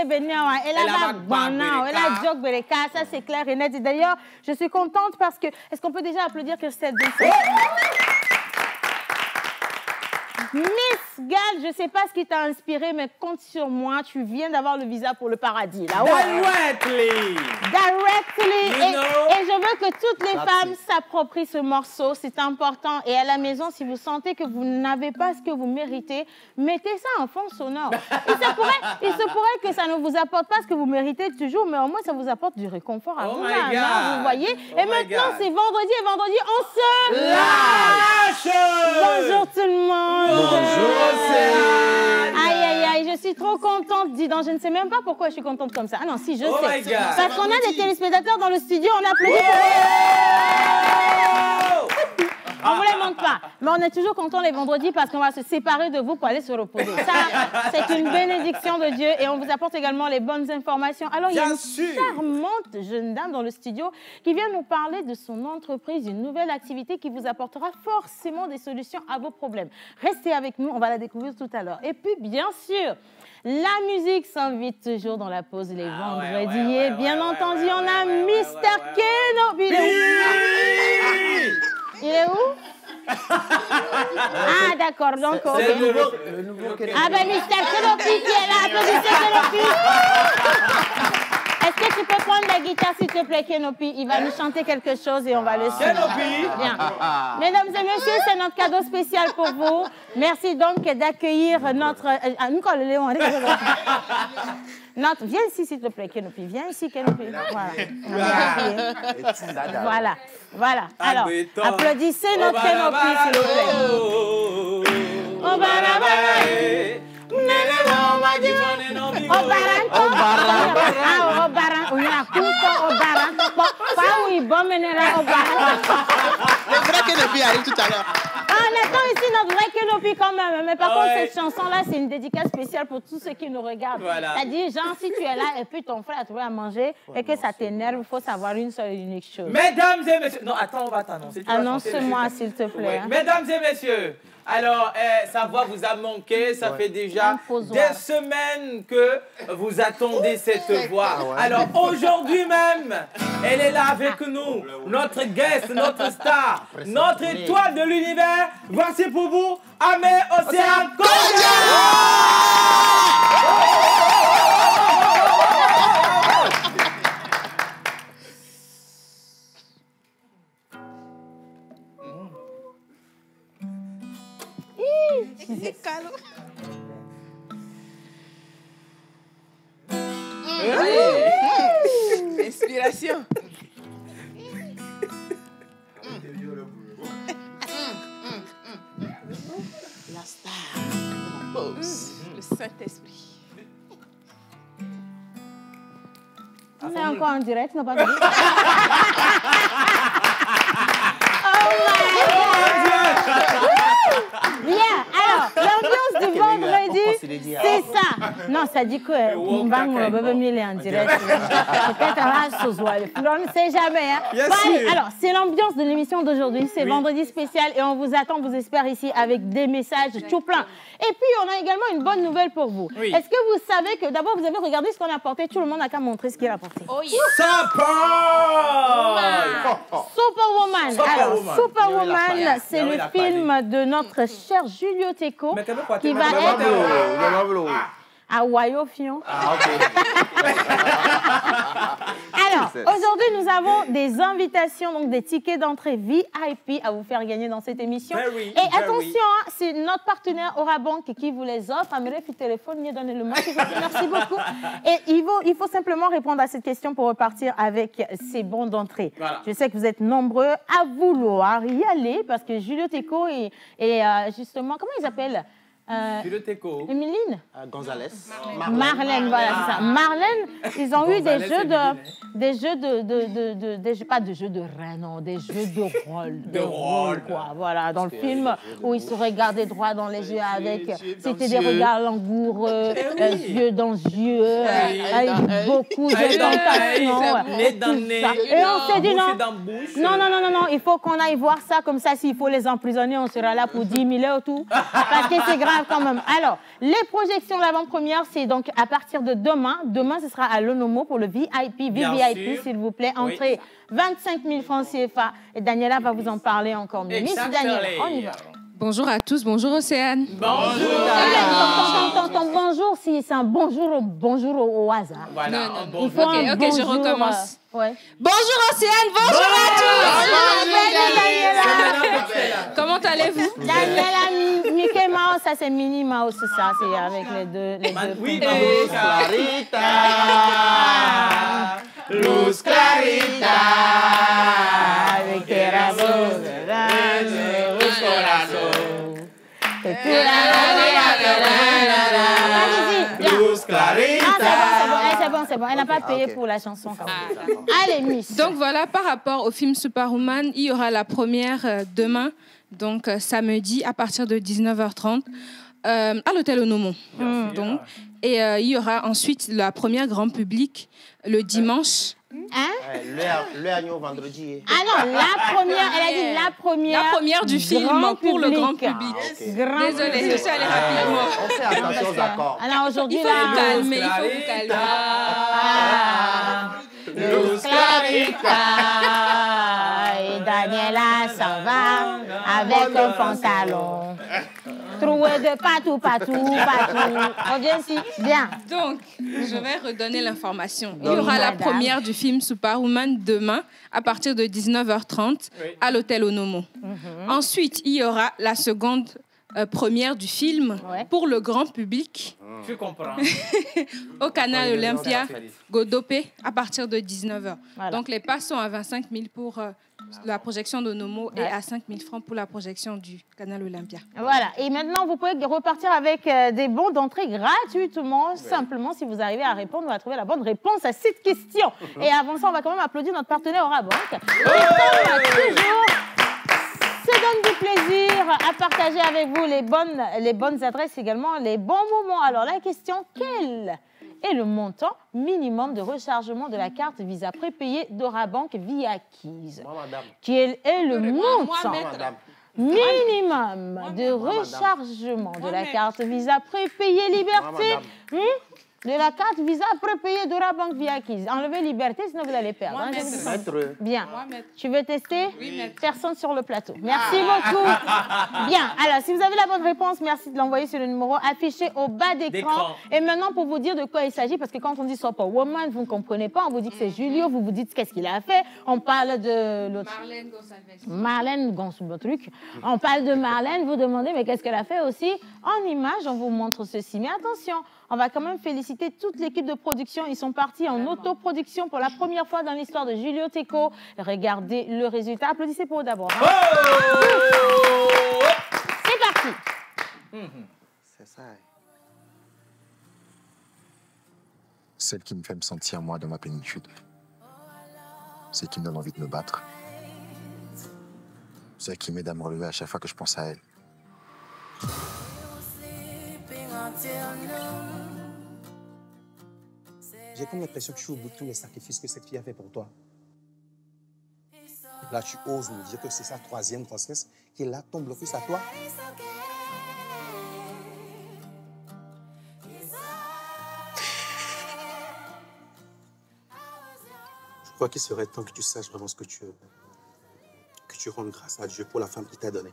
Benia, elle a Bana, elle a Jog Bereka, ça c'est clair et net. Et d'ailleurs, je suis contente parce que, est-ce qu'on peut déjà applaudir Christelle Dessay? Miss Gal, je ne sais pas ce qui t'a inspiré, mais compte sur moi, tu viens d'avoir le visa pour le paradis. Là. Directly! Et je veux que toutes les femmes s'approprient ce morceau, c'est important. Et à la maison, si vous sentez que vous n'avez pas ce que vous méritez, mettez ça en fond sonore. Il se pourrait que ça ne vous apporte pas ce que vous méritez toujours, mais au moins ça vous apporte du réconfort à vous-même. Hein, vous voyez? Et maintenant, c'est vendredi, et vendredi, on se lâche! Bonjour tout le monde! Bonjour Océane! Aïe, aïe, aïe, je suis trop contente, dis donc. Je ne sais même pas pourquoi je suis contente comme ça. Ah non, si, je sais. Parce qu'on a des téléspectateurs dans le studio, on applaudit. On ne vous les montre pas. Mais on est toujours content les vendredis parce qu'on va se séparer de vous pour aller se reposer. Ça, c'est une bénédiction de Dieu et on vous apporte également les bonnes informations. Alors, il y a une charmante jeune dame dans le studio qui vient nous parler de son entreprise, une nouvelle activité qui vous apportera forcément des solutions à vos problèmes. Restez avec nous, on va la découvrir tout à l'heure. Et puis, bien sûr, la musique s'invite toujours dans la pause les vendredis. Et bien entendu, on a Mr. Kenobi. Il est où? Ah, d'accord, donc, ok. Le nouveau Kenobi. Ah, ben, Mr. Kenobi qui est là. Applaudissez Kenobi. Est-ce que tu peux prendre la guitare, s'il te plaît, Kenobi? Il va nous chanter quelque chose et on va le suivre. Kenobi! Bien. Mesdames et messieurs, c'est notre cadeau spécial pour vous. Merci donc d'accueillir notre... Nicole Léon, viens ici, s'il te plaît, Kenobi. Viens ici, Kenobi. Voilà. Voilà. Alors, applaudissez notre Kenobi, s'il vous plaît. Le vrai Kenobi arrive tout à l'heure. On attend ici notre vrai Kenobi quand même. Mais par contre, cette chanson-là, c'est une dédicace spéciale pour tous ceux qui nous regardent. C'est-à-dire, genre, si tu es là et puis ton frère a trouvé à manger et que ça t'énerve, il faut savoir une seule et unique chose. Mesdames et messieurs... Non, attends, on va t'annoncer. Annonce-moi, s'il te plaît. Hein. Mesdames et messieurs, alors, sa voix vous a manqué. Ça fait déjà des semaines que vous attendez cette voix. Alors, aujourd'hui même, elle est là avec nous. Notre guest, notre star, notre étoile de l'univers. Voici pour vous, Amé Océane Kodia! Inspiration. La star, la pause, le Saint-Esprit. On est encore en direct, non pas vu? Oh my God! Bien, alors, l'ambiance du vendredi, c'est ça. Non, ça dit que Mbang Bebe Mille est en direct. Peut-être un Sozoal. On ne sait jamais. Hein. Allez, alors, c'est l'ambiance de l'émission d'aujourd'hui. C'est vendredi spécial et on vous attend, on vous espère ici avec des messages tout plein. Et puis, on a également une bonne nouvelle pour vous. Est-ce que vous savez que d'abord, vous avez regardé ce qu'on a apporté? Tout le monde n'a qu'à montrer ce qu'il a apporté. Oh, Superwoman! Alors, Superwoman, c'est le film de notre cher Julio Teco qui va être à Wayo Fion. Ah, ok. Alors, aujourd'hui, nous avons des invitations, donc des tickets d'entrée VIP à vous faire gagner dans cette émission. Et attention, c'est notre partenaire Orabank qui vous les offre. Amélie, le téléphone, mieux donner le mot. Merci beaucoup. Et il faut simplement répondre à cette question pour repartir avec ces bons d'entrée. Voilà. Je sais que vous êtes nombreux à vouloir y aller parce que Julio Teco et justement, comment ils appellent? Julio Teco. Emeline Gonzalez. Marlène, voilà, c'est ça. Marlène, ils ont eu des jeux pas de jeux de reine, non, des jeux de rôle. De rôle, quoi. Voilà, dans le film où ils se regardaient droit dans les yeux avec, c'était des regards langoureux, yeux dans yeux, avec beaucoup de tentations. Nez dans nez, et on s'est dit non, il faut qu'on aille voir ça comme ça, s'il faut les emprisonner, on sera là pour 10 000 et tout. Parce que c'est grave. grave quand même. Alors, les projections de l'avant-première, c'est donc à partir de demain. Demain, ce sera à l'Onomo pour le VIP, VVIP, s'il vous plaît. Entrée 25 000 francs CFA. Et Daniela va vous en parler encore mieux. Miss Daniela, on y va. Bonjour à tous, bonjour Océane. Bonjour. Bonjour, si c'est un bonjour au hasard. Voilà, non. Bonjour. Il faut un Ok, bonjour, je recommence. Ouais. Bonjour Océane, bonjour à Daniela. tous. Comment allez-vous? Daniela, Mickey Mouse, ça c'est Minnie Mouse, ça c'est avec les deux. Oui, Luz Clarita. Luz Clarita. Avec tes rameaux, Luz corazón. Luz Clarita. C'est bon. Elle n'a pas payé pour la chanson. Quand même. Allez, Miss. Donc voilà, par rapport au film Superwoman, il y aura la première demain, donc samedi à partir de 19h30 à l'hôtel Onomo. Donc, et il y aura ensuite la première grand public le dimanche. Hein? Le agneau vendredi. Ah non, la première, elle a dit la première. La première du film pour le grand public. Okay. Désolée, je suis allée rapidement. On fait attention aux accords. Alors aujourd'hui, Il faut vous calmer, il faut vous calmer. Luz Clarita. Et Daniela s'en va avec un pantalon. Troué de partout. On vient ici, bien. Donc, je vais redonner l'information. Il y aura la première du film Superwoman demain à partir de 19h30 à l'hôtel Onomo. Ensuite, il y aura la seconde première du film pour le grand public. Tu comprends. Au canal Olympia, Godopé, à partir de 19h. Voilà. Donc, les passes sont à 25 000 pour la projection d'Onomo et à 5 000 francs pour la projection du canal Olympia. Voilà. Et maintenant, vous pouvez repartir avec des bons d'entrée gratuitement, simplement si vous arrivez à répondre ou à trouver la bonne réponse à cette question. Et avant ça, on va quand même applaudir notre partenaire Orabank. Qui toujours se donne du plaisir à partager avec vous les bonnes adresses, également les bons moments. Alors, la question, quel est le montant minimum de rechargement de la carte Visa prépayée d'Orabank via Keys? Quel est le montant minimum de rechargement de la carte Visa prépayée Liberté de la carte Visa prépayée d'Orabank via Keys? Enlevez Liberté, sinon vous allez perdre. Bien. Tu veux tester? Oui, maître. Personne sur le plateau. Merci beaucoup. Bien. Alors, si vous avez la bonne réponse, merci de l'envoyer sur le numéro affiché au bas d'écran. Et maintenant, pour vous dire de quoi il s'agit, parce que quand on dit Superwoman, vous ne comprenez pas. On vous dit que c'est Julio, vous vous dites qu'est-ce qu'il a fait. On parle de l'autre. Marlène Gonçalves. On parle de Marlène, vous demandez, mais qu'est-ce qu'elle a fait aussi? En image, on vous montre ceci. Mais attention, on va quand même féliciter toute l'équipe de production. Ils sont partis en autoproduction pour la première fois dans l'histoire de Julio Teco. Regardez le résultat. Applaudissez pour eux d'abord. Hein. C'est parti. C'est ça. Celle qui me fait me sentir moi dans ma plénitude. Celle qui me donne envie de me battre. Celle qui m'aide à me relever à chaque fois que je pense à elle. J'ai comme l'impression que je suis au bout de tous les sacrifices que cette fille a fait pour toi. Là, tu oses me dire que c'est sa troisième grossesse qui est là, ton blocus à toi. Je crois qu'il serait temps que tu saches vraiment ce que tu veux. Que tu rendes grâce à Dieu pour la femme qu'il t'a donnée.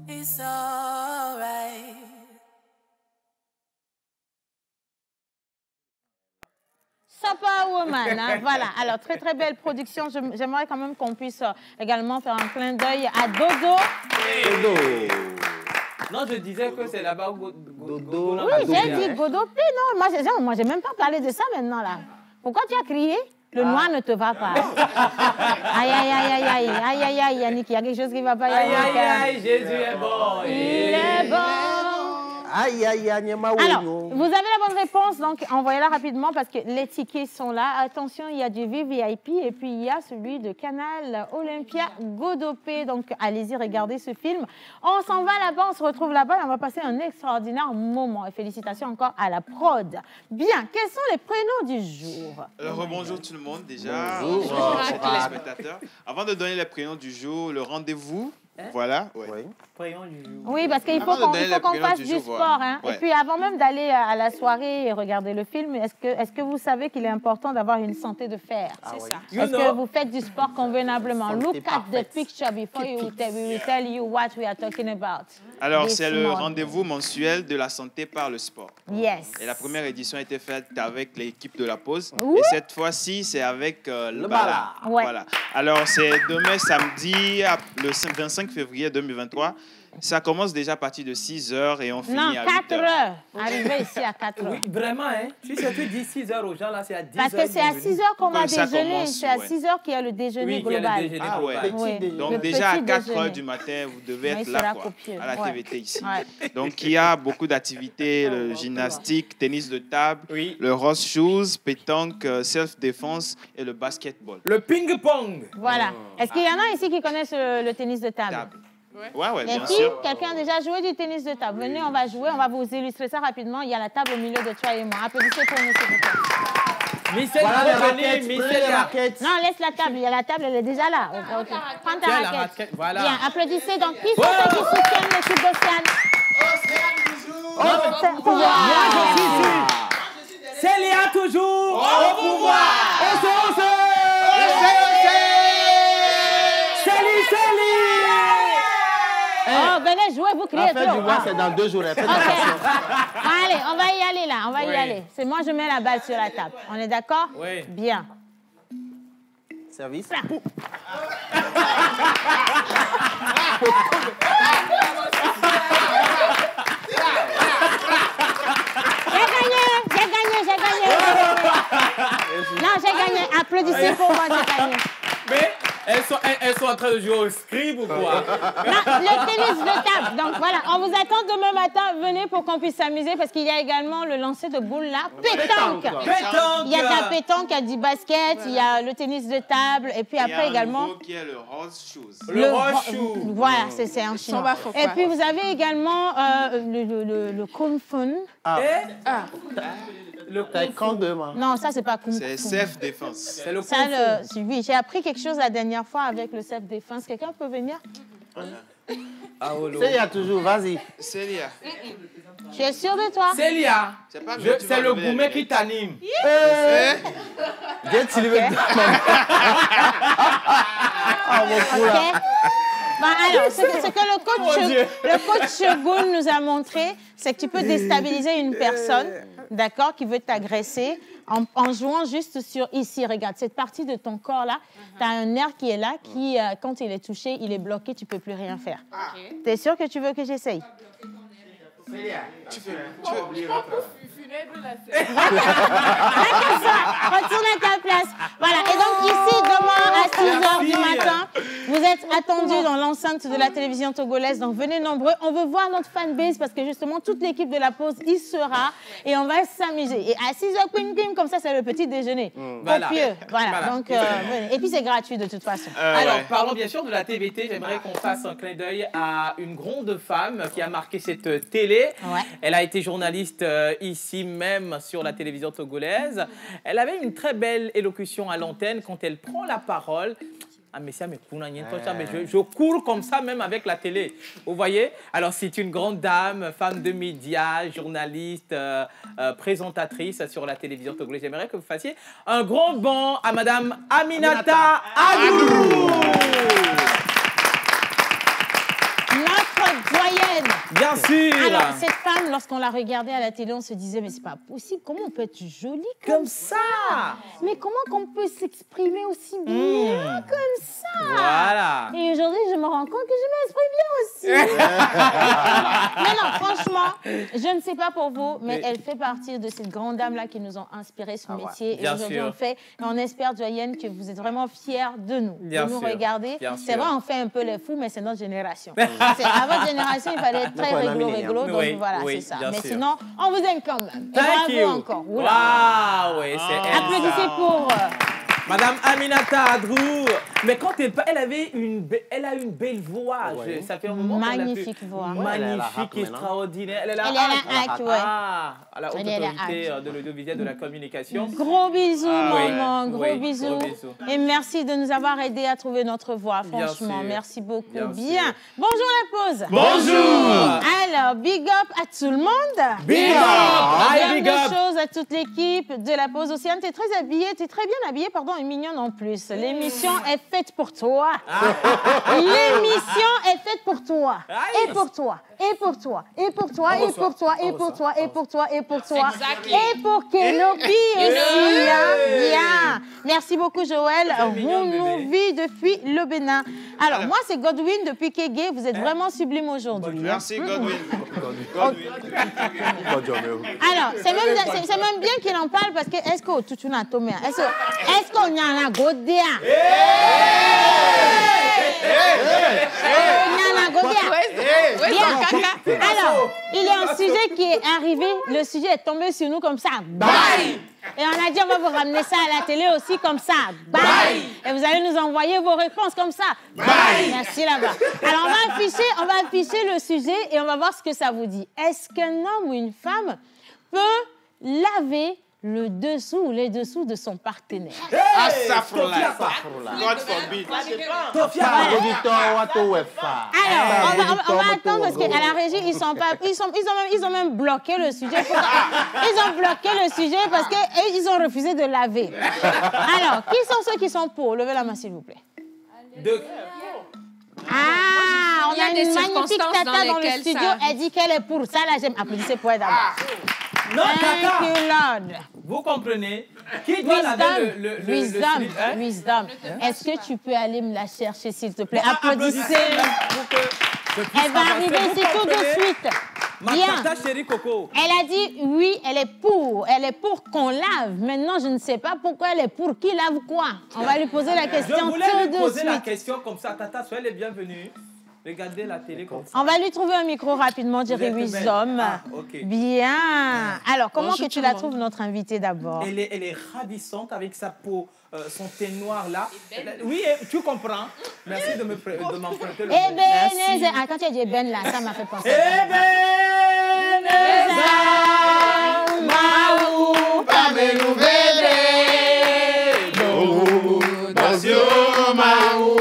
It's all right. Superwoman, hein, voilà. Alors, très, très belle production. J'aimerais quand même qu'on puisse également faire un clin d'œil à Dodo. Non, je disais que c'est là-bas où Dodo. Oui, j'ai dit Godopé, non. Moi, j'ai même pas parlé de ça maintenant, là. Pourquoi tu as crié? Le noir ne te va pas. Aïe, aïe, aïe, aïe, aïe, aïe, aïe, aïe, Yannick, il y a quelque chose qui ne va pas. Aïe, aïe, aïe, Jésus est bon. Il est bon. Aïe, aïe, aïe, Alors, vous avez la bonne réponse, donc envoyez-la rapidement parce que les tickets sont là. Attention, il y a du VVIP et puis il y a celui de Canal Olympia Godopé. Donc, allez-y, regardez ce film. On s'en va là-bas, on se retrouve là-bas et on va passer un extraordinaire moment. Et félicitations encore à la prod. Bien, quels sont les prénoms du jour? Alors, bonjour tout le monde déjà. Bonjour chers téléspectateurs. Avant de donner les prénoms du jour, le rendez-vous. Voilà, ouais. Oui, parce qu'il faut qu'on fasse du sport. Hein. Ouais. Et puis, avant même d'aller à la soirée et regarder le film, est-ce que vous savez qu'il est important d'avoir une santé de fer? C'est ça. Est-ce que vous faites du sport convenablement? Look at the picture before we will tell you what we are talking about. Alors, c'est le rendez-vous mensuel de la santé par le sport. Yes. Et la première édition a été faite avec l'équipe de la pause. Et cette fois-ci, c'est avec le Bala. Ouais. Voilà. Alors, c'est demain samedi, le 25 février 2023. Ça commence déjà à partir de 6h et on finit à 8h. 4h. Arrivé ici à 4h. Oui, vraiment, hein. Tu sais, tu dis 6h aux gens, là, c'est à 10h. Parce que c'est à 6h qu'on va déjeuner. C'est à 6h qu'il y a le déjeuner global. Ah ouais. Donc déjà à 4h du matin, vous devez être là, quoi, à la TVT ici. Ouais. Donc il y a beaucoup d'activités, le gymnastique, tennis de table, le Rose Shoes, pétanque, self-défense et le basketball. Le ping-pong. Voilà. Est-ce qu'il y en a ici qui connaissent le tennis de table? Ouais, bien sûr. Quelqu'un a déjà joué du tennis de table? Venez, on va jouer, on va vous illustrer ça rapidement. Il y a la table au milieu de toi et moi. Applaudissez pour nous, s'il vous plaît. Michel, non, laisse la table. Il y a la table, elle est déjà là. Okay. Prends ta raquette. Voilà. Bien, applaudissez. Donc, qui sont ceux qui soutiennent l'équipe d'Océane? Océane, pouvoir. Moi, je suis ici. Célia, toujours. Au pouvoir. Oh, venez jouer, vous criez trop. La fête du mois, c'est dans 2 jours. Okay. Allez, on va y aller là, on va y aller. C'est moi, je mets la balle sur la table. On est d'accord? Oui. Bien. Service. J'ai gagné. Non, j'ai gagné. Applaudissez pour moi, j'ai gagné. Mais elles sont en train de jouer au scribe ou quoi? Non, le tennis de table. Donc voilà, on vous attend demain matin. Venez pour qu'on puisse s'amuser parce qu'il y a également le lancer de boules là. Pétanque. Il y a ta pétanque, il y a du basket, il y a le tennis de table et puis après également... qui est le Rose Shoes. Le Rose Shoes. Voilà, c'est un chinois. Et puis vous avez également le Kung Fu. Le taekwondo. Non, ça, c'est pas Kung Fu. C'est self-défense. C'est le Kung Fu. Oui, j'ai appris quelque chose la dernière fois avec le self-défense. Quelqu'un peut venir? Célia, toujours, vas-y. Célia. Tu es sûre de toi? Célia, c'est le gourmet qui t'anime. Viens te lever. Bon, alors, ce que le coach Shogun nous a montré, c'est que tu peux déstabiliser une personne, d'accord, qui veut t'agresser, en jouant juste sur ici. Regarde, cette partie de ton corps-là, tu as un nerf qui est là, qui, quand il est touché, il est bloqué, tu ne peux plus rien faire. Tu es sûr que tu veux que j'essaye? Tu veux oublier votre... Retourne à ta place. Voilà. Et donc ici, demain à 6h du matin, vous êtes attendus dans l'enceinte de la télévision togolaise. Donc venez nombreux. On veut voir notre fanbase parce que justement, toute l'équipe de la pause y sera et on va s'amuser. Et à 6h, comme ça, c'est le petit déjeuner. Voilà. Voilà. Donc, et puis c'est gratuit de toute façon. Alors, parlons bien sûr de la TVT. J'aimerais qu'on fasse un clin d'œil à une grande femme qui a marqué cette télé. Ouais. Elle a été journaliste ici même sur la télévision togolaise. Elle avait une très belle élocution à l'antenne quand elle prend la parole. Ah, mais ça, mais je cours comme ça même avec la télé. Vous voyez? Alors, c'est une grande dame, femme de médias, journaliste, présentatrice sur la télévision togolaise. J'aimerais que vous fassiez un grand bond à Madame Aminata Adou. Notre doyenne. Bien sûr. Alors, cette femme, lorsqu'on la regardait à la télé, on se disait, mais c'est pas possible, comment on peut être jolie comme ça? Mais comment qu'on peut s'exprimer aussi bien comme ça? Voilà. Et aujourd'hui, je me rends compte que je m'exprime bien aussi. Mais non, franchement, je ne sais pas pour vous, mais elle fait partie de ces grandes dames-là qui nous ont inspiré ce métier. Et aujourd'hui, on le fait. Et on espère, Joyenne, que vous êtes vraiment fiers de nous, nous regarder. C'est vrai, on fait un peu les fous, mais c'est notre génération. À votre génération, il fallait être très rigolo. Donc voilà, c'est ça. Mais sinon, on vous aime quand même. Et bravo encore. Waouh, oui, c'est elle. Applaudissez pour... Madame Aminata Adrou, mais quand elle a une belle voix. Ça fait un moment magnifique voix. Magnifique, extraordinaire. Elle est là. À la haute autorité de l'audiovisuel, de la communication. Gros bisous, maman, gros bisous. Et merci de nous avoir aidés à trouver notre voix, franchement. Merci beaucoup. Bien. Bonjour la pause. Bonjour. Alors, big up à tout le monde. Big up. Big up. Choses à toute l'équipe de la pause. Océane, tu es très habillée, tu es très bien habillée, pardon. Et mignonne en plus. L'émission est faite pour toi. L'émission est faite pour toi. Et pour toi. Et pour toi. Et pour toi. Et pour toi. Et pour toi. Et pour toi. Et pour toi. Et pour Kenopi aussi. Bien. Merci beaucoup, Joël. On nous vit depuis le Bénin. Alors, moi, c'est Godwin depuis Kégué. Vous êtes vraiment sublime aujourd'hui. Merci, Godwin. Alors, c'est même bien qu'il en parle parce que est-ce que tout a tombé? Est-ce qu'on y en a godé? Alors, il y a un sujet qui est arrivé. Le sujet est tombé sur nous comme ça. Bye! Et on a dit, on va vous ramener ça à la télé aussi comme ça. Bye! Et vous allez nous envoyer vos réponses comme ça. Bye! Merci là-bas. Alors, on va afficher le sujet et on va voir ce que ça vous dit. Est-ce qu'un homme ou une femme peut laver le dessous ou les dessous de son partenaire? Safroula. God forbid. Alors, on va attendre parce qu'à la régie, ils ont même bloqué le sujet. Ils ont bloqué le sujet parce qu'ils ont refusé de laver. Alors, qui sont ceux qui sont pour? Levez la main, s'il vous plaît. On a une magnifique tata dans le studio. Elle dit qu'elle est pour. Ça, là, j'aime. Applaudissez pour elle d'abord. Non, Thank you, Lord. Vous comprenez? Qui doit laver le Wisdom. Est-ce que tu peux aller me la chercher, s'il te plaît? Applaudissez. Elle va arriver ici tout de suite. Bien. Elle a dit oui, elle est pour. Elle est pour qu'on lave. Maintenant, je ne sais pas pourquoi elle est pour. Qui lave quoi? On va lui poser la question tout de suite. Je voulais lui poser la question comme ça. Tata, soyez les bienvenus. Regardez la télé comme ça. On va lui trouver un micro rapidement, dirait Wisdom. Okay. Bien. Alors, comment que tu la trouves, notre invitée, d'abord? Elle est ravissante avec sa peau, son teint noir là. Oui, tu comprends. Merci de m'emprunter le mot. Ebenezer. Ah, quand tu as dit Ben là, ça m'a fait penser. Ebenezer, Maou, Pamelu Bebe, Dosio Maou.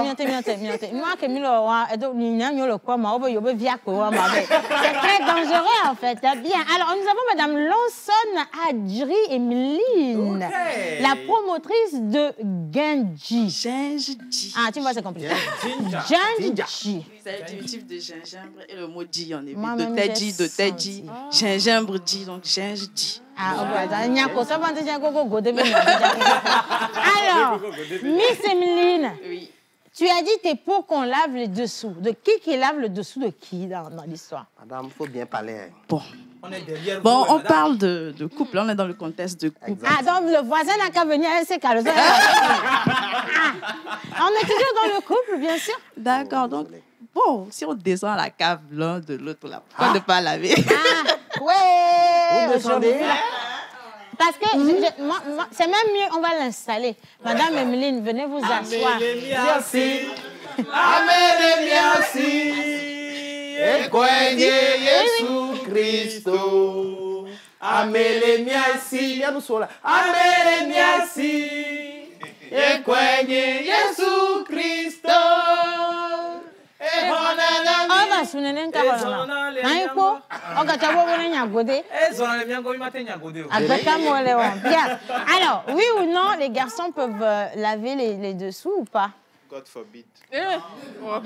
C'est très dangereux en fait. Bien. Alors nous avons Madame Lawson Adjri Emeline, la promotrice de Ginji. Ah, tu vois, c'est compliqué. Ginji. C'est le diminutif de gingembre et le mot di en est de teddy, gingembre di, donc ginji. Alors, Miss Emeline, oui. Tu as dit que tu es pour qu'on lave les dessous. De qui lave le dessous de qui dans l'histoire? Madame, il faut bien parler. Bon. On parle de couple, on est dans le contexte de couple. Ah, donc le voisin n'a qu'à venir, c'est qu'à le faire. On est toujours dans le couple, bien sûr. D'accord, donc, bon, si on descend à la cave l'un de l'autre, là, pourquoi ne pas laver? Ouais. Vous descendez? Parce que c'est même mieux, on va l'installer. Madame Emeline, venez vous asseoir. Merci. Amen, merci. Ekwenye Yesu Christo. Amen, merci. Amen, merci. Ekwenye Yesu Christo. Alors, oui ou non, les garçons peuvent laver les dessous ou pas? God forbid.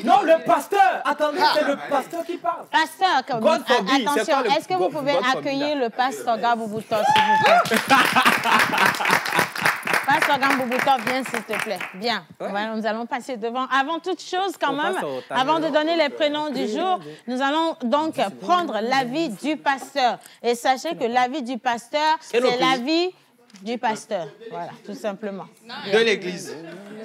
Non, le pasteur. Attendez, c'est le pasteur qui parle. Pasteur, attention, est-ce que vous pouvez accueillir le pasteur Gamboubuto, s'il vous plaît? Pasteur Gamboubuto, viens, s'il te plaît. Bien. Nous allons passer devant. Avant toute chose, quand même, avant de donner les prénoms du jour, nous allons donc prendre l'avis du pasteur. Et sachez que l'avis du pasteur, c'est l'avis du pasteur. Voilà, tout simplement. De l'église.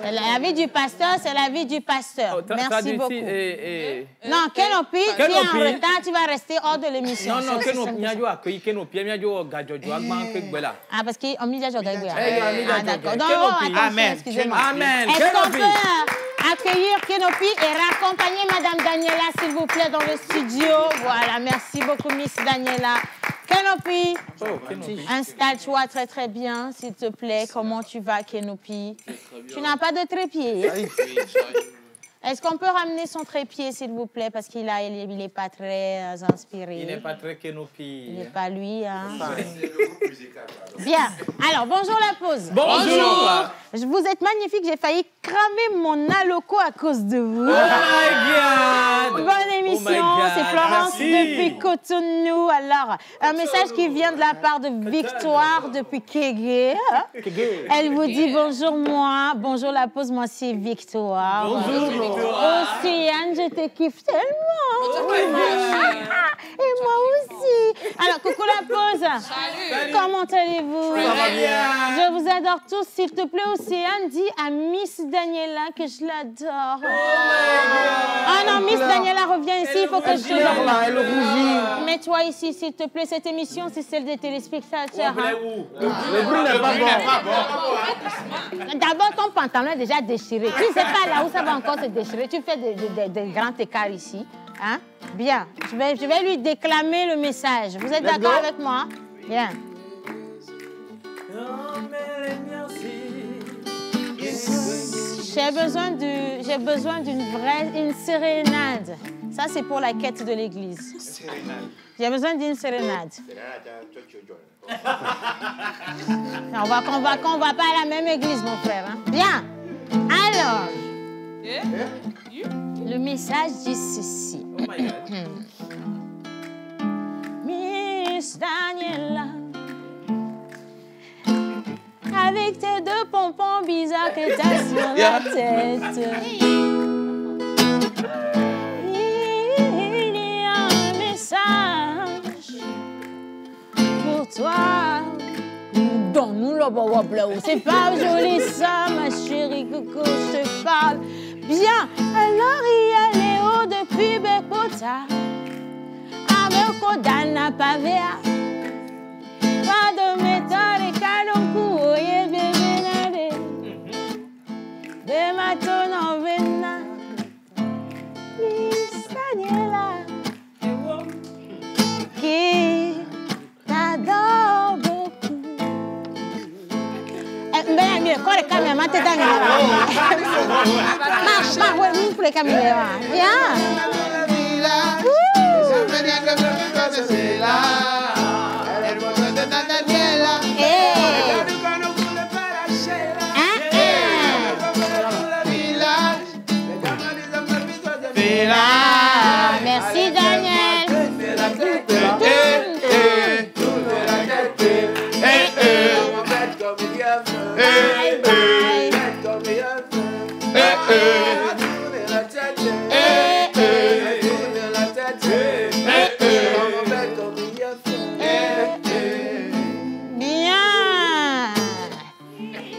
L'avis du pasteur, c'est l'avis du pasteur. Merci beaucoup. Non, Kenopi, tu es en retard, tu vas rester hors de l'émission. Non, Kenopi, ah, parce qu'on mis déjà au Gaïbouya. Ah, d'accord. Donc, Amen. Amen. Est-ce qu'on peut accueillir Kenopi et raccompagner Madame Daniela, s'il vous plaît, dans le studio? Voilà, merci beaucoup, Miss Daniela. Kenopi, installe-toi très très bien, s'il te plaît. Comment tu vas, Kenopi? Tu n'as pas de trépied? Est-ce qu'on peut ramener son trépied, s'il vous plaît, parce qu'il n'est pas très inspiré. Il n'est pas très Kenopi. Il n'est pas lui, hein. Bien. Alors, bonjour la pause. Bonjour. Vous êtes magnifique. J'ai failli cramer mon aloco à cause de vous. Oh my God. Bonne émission. C'est Florence depuis Cotonou. Alors, un message qui vient de la part de Victoire depuis Kégué. Elle vous dit bonjour moi. Bonjour la pause. Moi, c'est Victoire. Bonjour. Océane, je te kiffe tellement. Et moi aussi. Alors, coucou la pause. Salut. Comment allez-vous? Ça va bien. Je vous adore tous. S'il te plaît, Océane, dis à Miss Daniela que je l'adore. Ah non, Miss Daniela, reviens ici. Il faut que je te le mets-toi ici, s'il te plaît. Cette émission, c'est celle des téléspectateurs. Le bruit n'est pas bon. D'abord, ton pantalon est déjà déchiré. Tu ne sais pas là où ça va encore se déchirer. Tu fais des grands écarts ici. Hein? Bien. Je vais lui déclamer le message. Vous êtes d'accord avec moi? Bien. J'ai besoin d'une sérénade. Ça, c'est pour la quête de l'église. Sérénade. J'ai besoin d'une sérénade. On va pas à la même église, mon frère. Hein? Bien. Alors, le message dit ceci. Miss Daniela, avec tes deux pompons bizarres que t'as sur la tête, il y a un message pour toi. Donne-nous le bois bleu. C'est pas joli ça, ma chérie, coucou, je te parle. Bien, alors il y a Léo depuis Bekota. Avec Dana Pavea. Pas de méthode et calonkou, oye bébé nade. Bematon en vena. Miss Daniela. Qui t'adore beaucoup. Ben mieux, quand les caméras m'ont été marche, ouais, nous pour les caméras. Viens. Merci Daniel.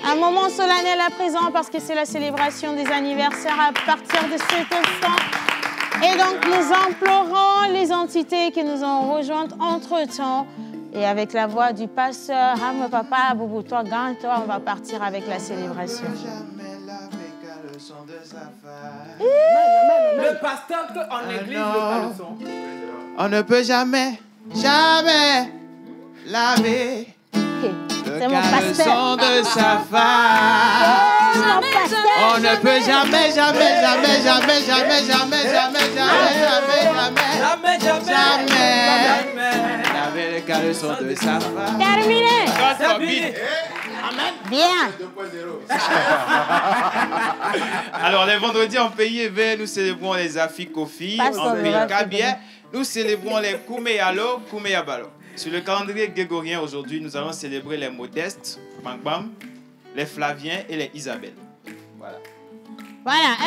Un moment solennel à présent parce que c'est la célébration des anniversaires à partir de cet instant. Et donc nous implorons les entités qui nous ont rejointes entre-temps. Et avec la voix du pasteur Ham Papa Bouboutoua Gantoua, on va partir avec la célébration. Le pasteur en église le son. On ne peut jamais laver le caleçon de sa femme. On ne peut jamais laver le caleçon de sa femme. Terminé. Amen. Bien. 2.0. Alors, les vendredis en pays éveillé, nous célébrons les Afikofi. En pays Kabie, nous célébrons les Koumeyalo, Koumeyabalo. Sur le calendrier grégorien, aujourd'hui, nous allons célébrer les Modestes, Bang Bam, les Flaviens et les Isabelle. Voilà. Voilà,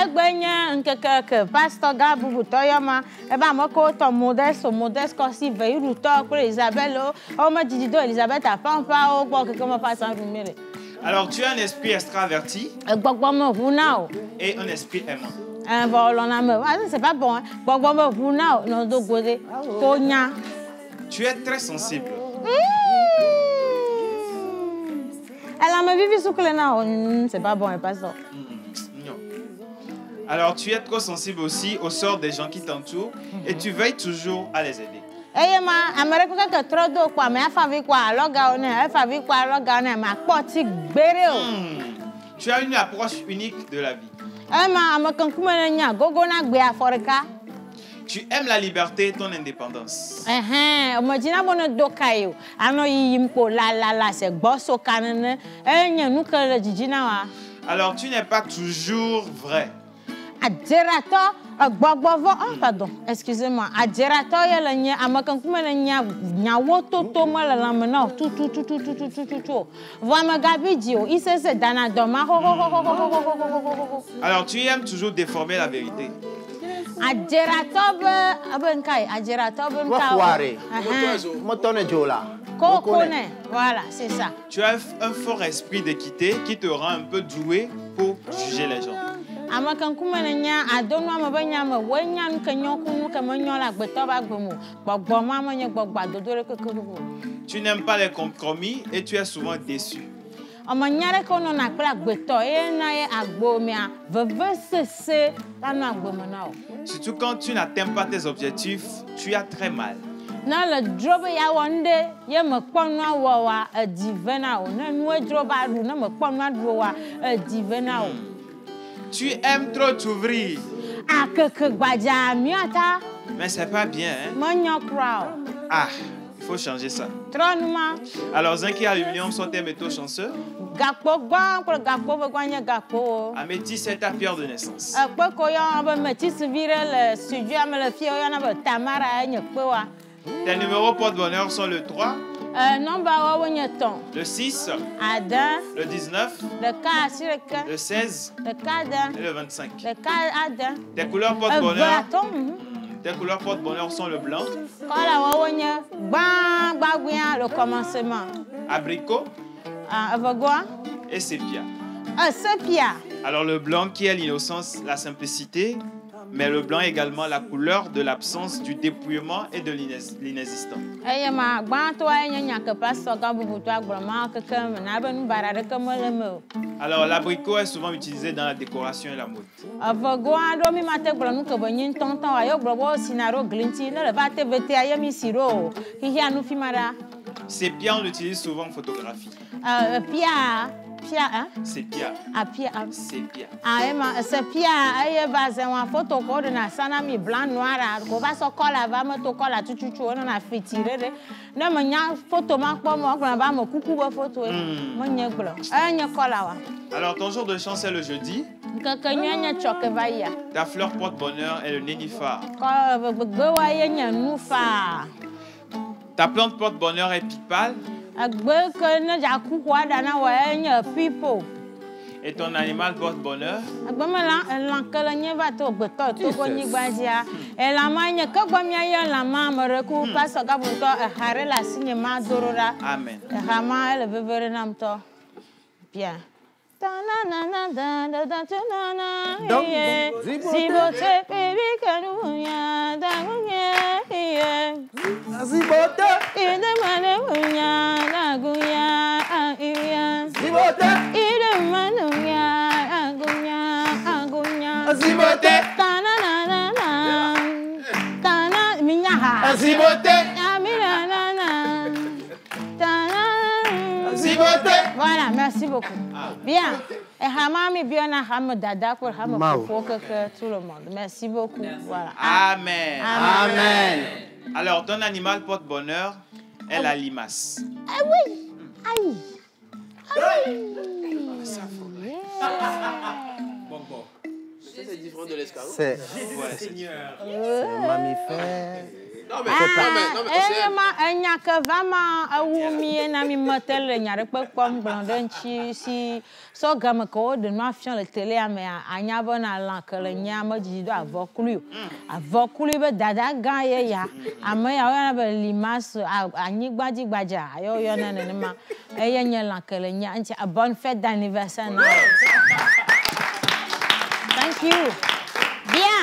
que pasteur Gabou Toyama, et ben moi quand modeste quand si veille ou toi pour Isabelle, oh me dit Elisabeth a pas au quoi que comment pas sans numéro. Alors tu as un esprit extraverti et un esprit aimant. Un vol on a c'est pas bon hein. Non do godé. Tu es très sensible. Elle a ma vie sous que c'est pas bon hein pasteur. Alors, tu es trop sensible aussi au sort des gens qui t'entourent et tu veilles toujours à les aider. Tu as une approche unique de la vie. Tu aimes la liberté et ton indépendance. Alors, tu n'es pas toujours vrai. Pardon, excusez-moi. Alors, tu aimes toujours déformer la vérité. Voilà, c'est ça. Tu as un fort esprit d'équité qui te rend un peu doué pour juger les gens. Tu n'aimes pas les compromis et tu es souvent déçu. Surtout quand tu n'atteins pas tes objectifs, tu as très mal. Tu aimes trop t'ouvrir. Mais c'est pas bien, hein? Ah, il faut changer ça. Alors, zinc et aluminium sont tes métaux chanceux. Améthyste est ta pierre de naissance. Tes numéros porte-bonheur sont le 3, le 6, le 19, le 16 et le 25. Tes couleurs porte-bonheur. Tes couleurs porte-bonheur sont le blanc, le commencement, abricot et sépia. Alors le blanc qui est l'innocence, la simplicité, mais le blanc également la couleur de l'absence, du dépouillement et de l'inexistant. Alors l'abricot est souvent utilisé dans la décoration et la mode. Sépia, on l'utilise souvent en photographie. Sépia. Sépia. Alors ton jour de chance est le jeudi. Ta fleur porte-bonheur est le nénuphar. Ta plante porte-bonheur est pipal. Et ton animal porte-bonheur? Amen. Bien. Voilà, merci beaucoup. Bien. Et Hamami bien Ham Dada pour Ham pour que tout le monde. Merci beaucoup. Voilà. Amen. Amen. Alors, ton animal porte-bonheur est la limace. Ah oui. Aïe. Bon. C'est différent de l'escargot. C'est un mammifère. Non, mais c'est pas mal. Non, bonne fête d'anniversaire. Thank you. Bien.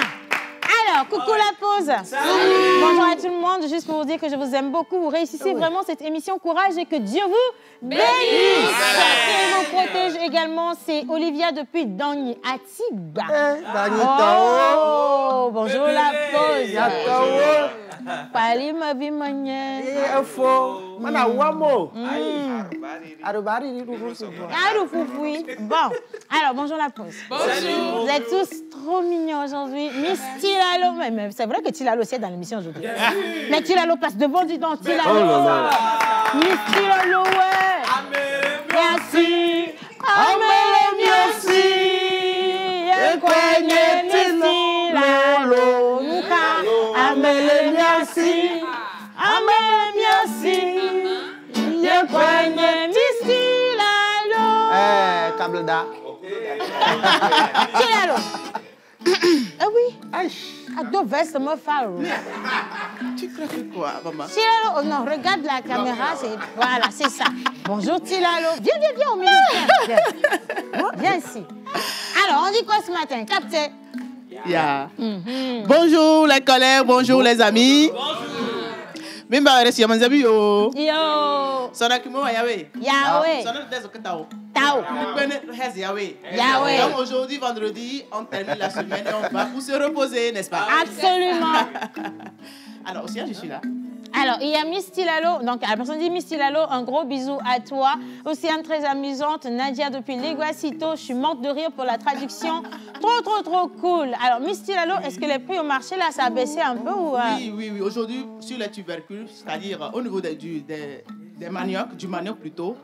Alors, coucou la pause. Salut. Bonjour à tout le monde. Juste pour vous dire que je vous aime beaucoup. Vous réussissez vraiment cette émission. Courage et que Dieu vous bénisse. Et vous protège également. C'est Olivia depuis Dagny Atiba. Oh, bonjour la pause. Pali ma vie manière. Mana wamo. Bon, alors bonjour la pause. Bonjour. Vous êtes tous trop mignons aujourd'hui. Miss Tilalo, mais c'est vrai que Tilalo c'est dans l'émission aujourd'hui. Mais Tilalo passe devant du temps. Tilalo. Miss Tilalo, ouais. Merci. Merci. Câble d'A. Tilalo. Ah oui. À deux vestes me faire. Tu crois que quoi, maman? Tilalo, oh non, regarde la caméra, voilà, c'est ça. Bonjour Tilalo. Viens au milieu. Viens ici. Alors, on dit quoi ce matin, capté? Yeah. Bonjour les collègues, bonjour les amis. Bimba resi ya manzabi yo. Yo. Sana kimo Yahweh. Yahweh. Sana dezo que tao. Tao. Yahweh. Yahweh. Donc aujourd'hui vendredi, on termine la semaine et on va pour se reposer, n'est-ce pas? Absolument. Alors Océane, je suis là. Alors, il y a Miss Tilalo. Donc, la personne dit Miss Tilalo, un gros bisou à toi. Océane très amusante. Nadia depuis Leguacito. Je suis morte de rire pour la traduction. Trop cool. Alors, Miss Tilalo, est-ce que les prix au marché, là, ça a baissé un peu ou... Oui. Aujourd'hui, sur les tubercules, c'est-à-dire au niveau du manioc plutôt,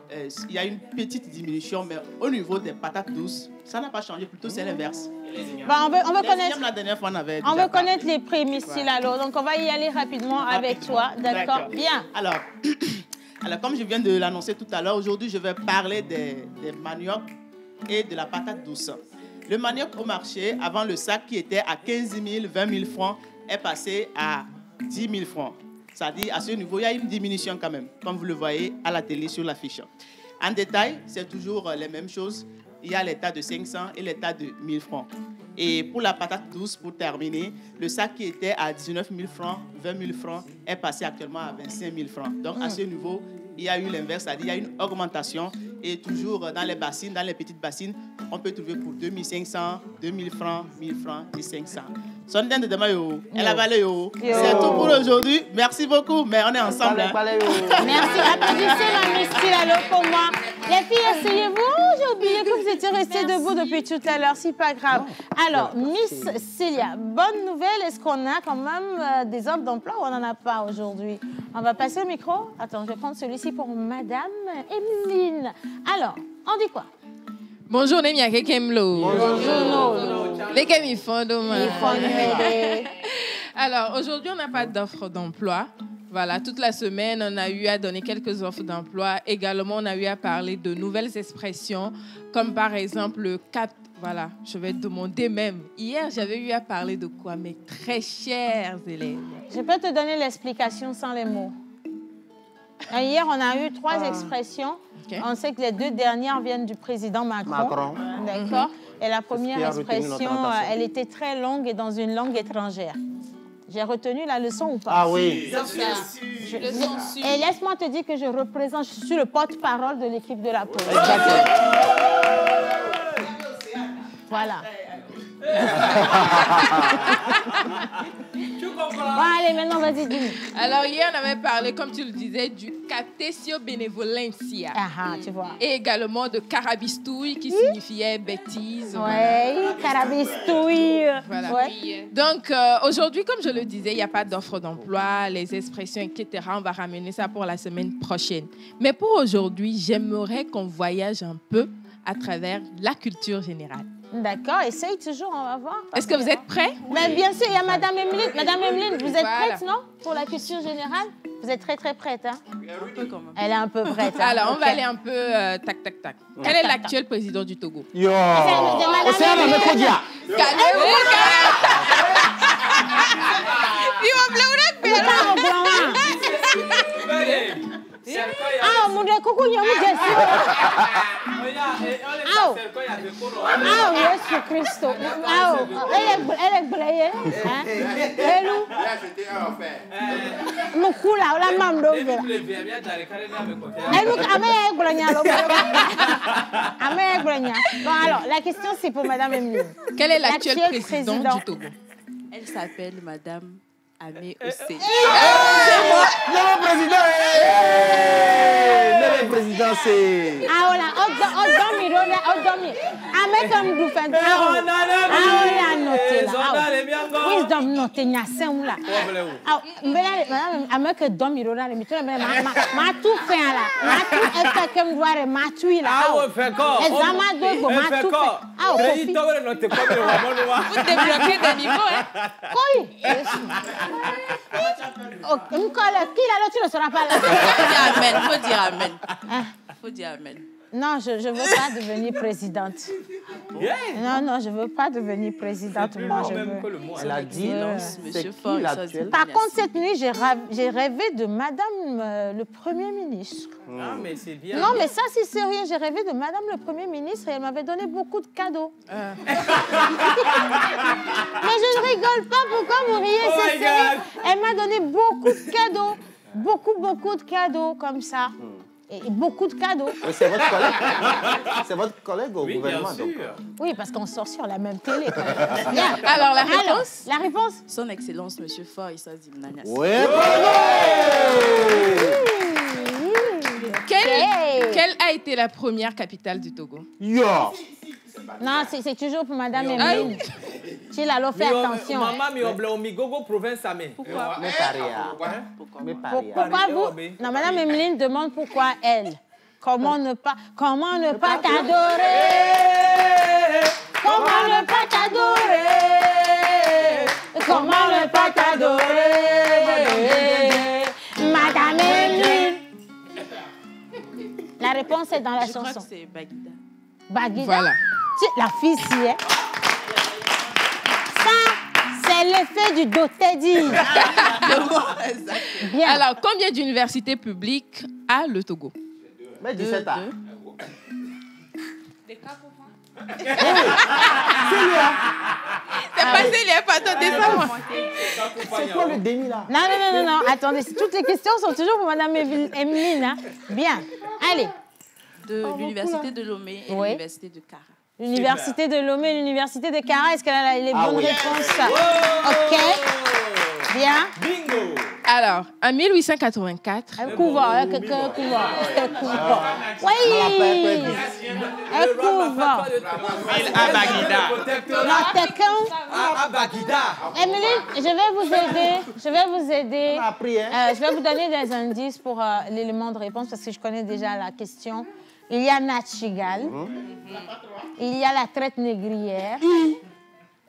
il y a une petite diminution, mais au niveau des patates douces, ça n'a pas changé. Plutôt, c'est l'inverse. Bon, on veut connaître... La dernière fois, on veut connaître les prix, Miss Tilalo. Donc, on va y aller rapidement avec toi. D'accord. Bien. Alors, comme je viens de l'annoncer tout à l'heure, aujourd'hui, je vais parler des maniocs et de la patate douce. Le manioc au marché, avant le sac qui était à 15 000, 20 000 francs, est passé à 10 000 francs. C'est-à-dire, à ce niveau, il y a une diminution quand même, comme vous le voyez à la télé sur l'affiche. En détail, c'est toujours les mêmes choses. Il y a l'état de 500 et l'état de 1000 francs. Et pour la patate douce, pour terminer, le sac qui était à 19 000 francs, 20 000 francs, est passé actuellement à 25 000 francs. Donc, à ce niveau, il y a eu l'inverse, c'est-à-dire il y a une augmentation. Et toujours dans les bassines, dans les petites bassines, on peut trouver pour 2500, 2000 francs, 1000 francs et 500. C'est tout pour aujourd'hui. Merci beaucoup, mais on est ensemble. Merci. Applaudissez-la, Miss Tilalo, pour moi. Les filles, asseyez-vous. J'ai oublié que vous étiez restées debout depuis tout à l'heure. C'est pas grave. Alors, Miss Célia, bonne nouvelle. Est-ce qu'on a quand même des offres d'emploi ou on n'en a pas aujourd'hui? On va passer au micro. Attends, je vais prendre celui-ci pour Madame Emeline. Alors, on dit quoi? Bonjour, Nemia Kekemlo. Bonjour. Les Kemi Fondoma. Ils Alors, aujourd'hui, on n'a pas d'offre d'emploi. Voilà, toute la semaine, on a eu à donner quelques offres d'emploi. Également, on a eu à parler de nouvelles expressions, comme par exemple le cap. Voilà, je vais demander même. Hier, j'avais eu à parler de quoi, mes très chers élèves? Je peux te donner l'explication sans les mots. Hier, on a eu 3 expressions. Okay. On sait que les 2 dernières viennent du président Macron. D'accord. Et la première expression, elle était très longue et dans une langue étrangère. J'ai retenu la leçon ou pas? Ah oui. Et laisse-moi te dire que je représente, je suis le porte-parole de l'équipe de la pause. Voilà. Tu comprends Bon, allez, maintenant, vas-y, dis-nous. Alors, hier, on avait parlé, comme tu le disais, du Captatio Benevolentia. Tu vois. Et également de Carabistouille, qui signifiait bêtise. Oui, Carabistouille. Voilà. Ouais. Donc, aujourd'hui, comme je le disais, il n'y a pas d'offre d'emploi, les expressions, etc. On va ramener ça pour la semaine prochaine. Mais pour aujourd'hui, j'aimerais qu'on voyage un peu à travers la culture générale. D'accord, essaye toujours, on va voir. Est-ce que vous êtes prêts? Mais bien sûr, il y a Madame Emeline. Madame Emeline, vous êtes prête, non? Pour la culture générale? Vous êtes très, très prête, hein? Un peu quand même. Elle est un peu prête. Hein? Alors, on va aller un peu tac, tac, tac. Quel est l'actuel président du Togo? Yo! C'est un homme Kodia. Calmez-vous, Ah, mon Dieu, coucou, il y a mon Dieu. Ah, Jésus Christ. Ah, elle est blayée. Elle où? Nous coulons la main d'eau. Elle nous Bon, alors, la question, c'est pour Madame Emeline. Quel est l'actuel président du Togo? Elle s'appelle Madame Amé Ossé. Le président le président, c'est... Ah, voilà. Amekam du fan. Ah, on a noté là. Wisdom noté nya sen là. Ah, madame ameke domiro là, mais tu ma tout fait là. Ma tout est comme voir ma tout là. Ah, on fait quoi? Examen de go ma tout. Ah, crédit tawre noté comme vous débloquez des niveaux hein. Oui. Oh, qui là tu ne seras pas là. Faut dire amen. Faut dire amen. Non, je ne veux pas devenir présidente. Yeah. Non, je ne veux pas devenir présidente. Moi, je veux. Elle a dit, c'est qui l'actuel? Par contre, cette nuit, j'ai rêvé de Madame le Premier ministre. Ah, mais c'est bien. Non, mais ça, c'est sérieux. J'ai rêvé de Madame le Premier ministre et elle m'avait donné beaucoup de cadeaux. Mais je ne rigole pas. Pourquoi vous riez? C'est sérieux. Elle m'a donné beaucoup de cadeaux. Beaucoup de cadeaux comme ça. Et beaucoup de cadeaux. Oui, c'est votre collègue. C'est votre collègue au gouvernement. Bien sûr. Oui, parce qu'on sort sur la même télé. Bien. Alors, la réponse? La réponse? Son Excellence, Monsieur Faure Issa Zimnanias. Oui. Quelle a été la première capitale du Togo? Yo! Non, c'est toujours pour Madame Emeline. Tu l'as fait attention. Maman, mi obla mi gogo province amé. Pourquoi? Pourquoi vous? Non, Madame Emeline demande pourquoi elle. Comment ne pas t'adorer? Comment ne pas t'adorer? Comment ne pas t'adorer? Madame Emeline. La réponse est dans la chanson. Je crois que c'est Baguida. Baguida? Voilà. La fille s'y est. Ça, c'est l'effet du Dotedi. Bien. Alors, combien d'universités publiques a le Togo? Mais 17 ans. Des cas pour moi. C'est passé, il n'y a pas de descendre. C'est quoi le demi là? Non. Attendez, toutes les questions sont toujours pour Madame Emeline. Hein? Bien. Allez. De l'université de Lomé et l'université de Kara. L'université de Lomé et l'université de Kara. Est-ce qu'elle a les bonnes réponses? Ok. Bien. Bingo. Alors, en 1884... Un couvent. Oui. Un couvent. À Baguida. À Baguida. Emeline, je vais vous aider. On a appris, hein? Je vais vous donner des indices pour l'élément de réponse parce que je connais déjà la question. Il y a Natchigal. Il y a la traite négrière.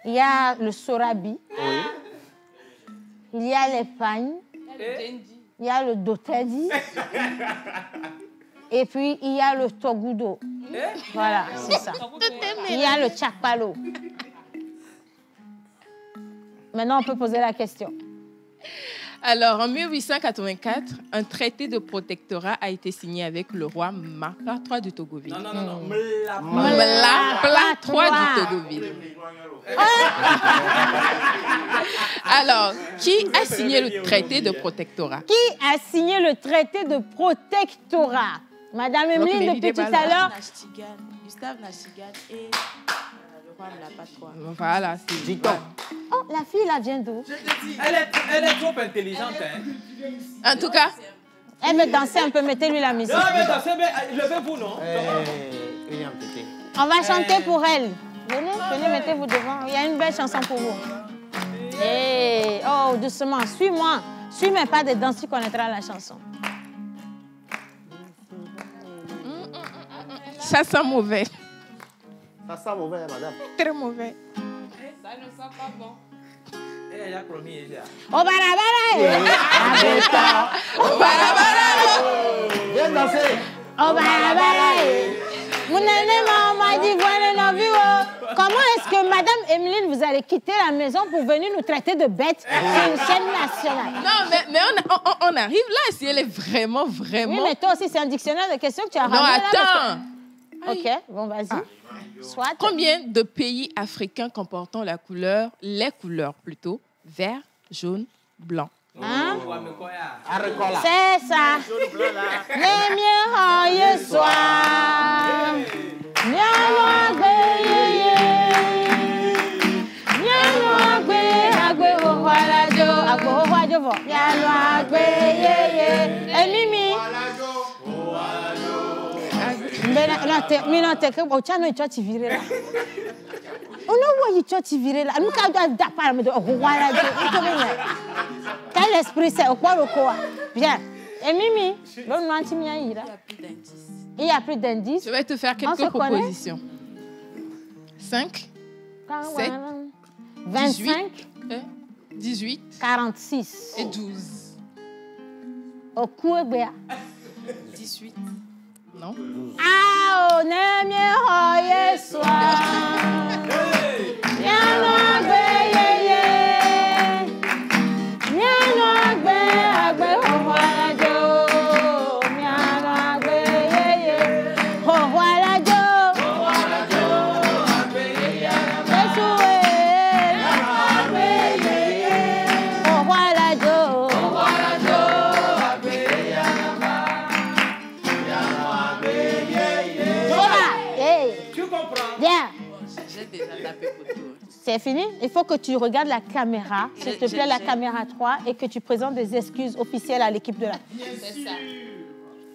Il y a le Sorabi. Il y a les pagnes. Il y a le Dotedi. Et puis, il y a le Togudo. Voilà, c'est ça. Il y a le Tchakpalo. Maintenant, on peut poser la question. Alors, en 1884, un traité de protectorat a été signé avec le roi Mapla III du Togoville. Non. Mapla III du Togoville. Alors, qui a signé le traité de protectorat? Qui a signé le traité de protectorat? Madame Emeline, depuis tout à l'heure. Gustave Nachtigal et le Voilà. Oh, la fille, là, vient d'où? Elle est trop intelligente. Hein. En tout cas... Elle veut danser un peu, mettez-lui la musique. Non, elle veut danser, mais levez-vous, non? On va chanter pour elle. Venez, mettez-vous devant. Il y a une belle chanson pour vous. Hey, oh, doucement, suis-moi. Suis mes pas de danse, tu connaîtras la chanson. Ça sent mauvais. Ça sent mauvais, madame. Très mauvais. Ça ne sent pas bon. Oh, barabara! Oh, barabara! Viens danser! Oh, barabara! Comment est-ce que Madame Emeline, vous allez quitter la maison pour venir nous traiter de bêtes sur une chaîne nationale? Non, mais on arrive là, si elle est vraiment... Oui, mais toi aussi, c'est un dictionnaire de questions que tu as ramené. Non, attends! Là, OK, bon, vas-y. Soit. Combien de pays africains comportant les couleurs plutôt, vert, jaune, blanc? Hein? C'est ça. Les miens, soir. Mimi. Quel esprit c'est? Bien. Et Mimi, il n'y a plus d'indices. Je vais te faire quelques propositions. 5, 7, 25, 18, 46 et 12. Au Kouébéa. 18. Non. Ah, on est mieux, soir. C'est fini? Il faut que tu regardes la caméra, s'il te plaît, la caméra 3, et que tu présentes des excuses officielles à l'équipe de la... C'est ça.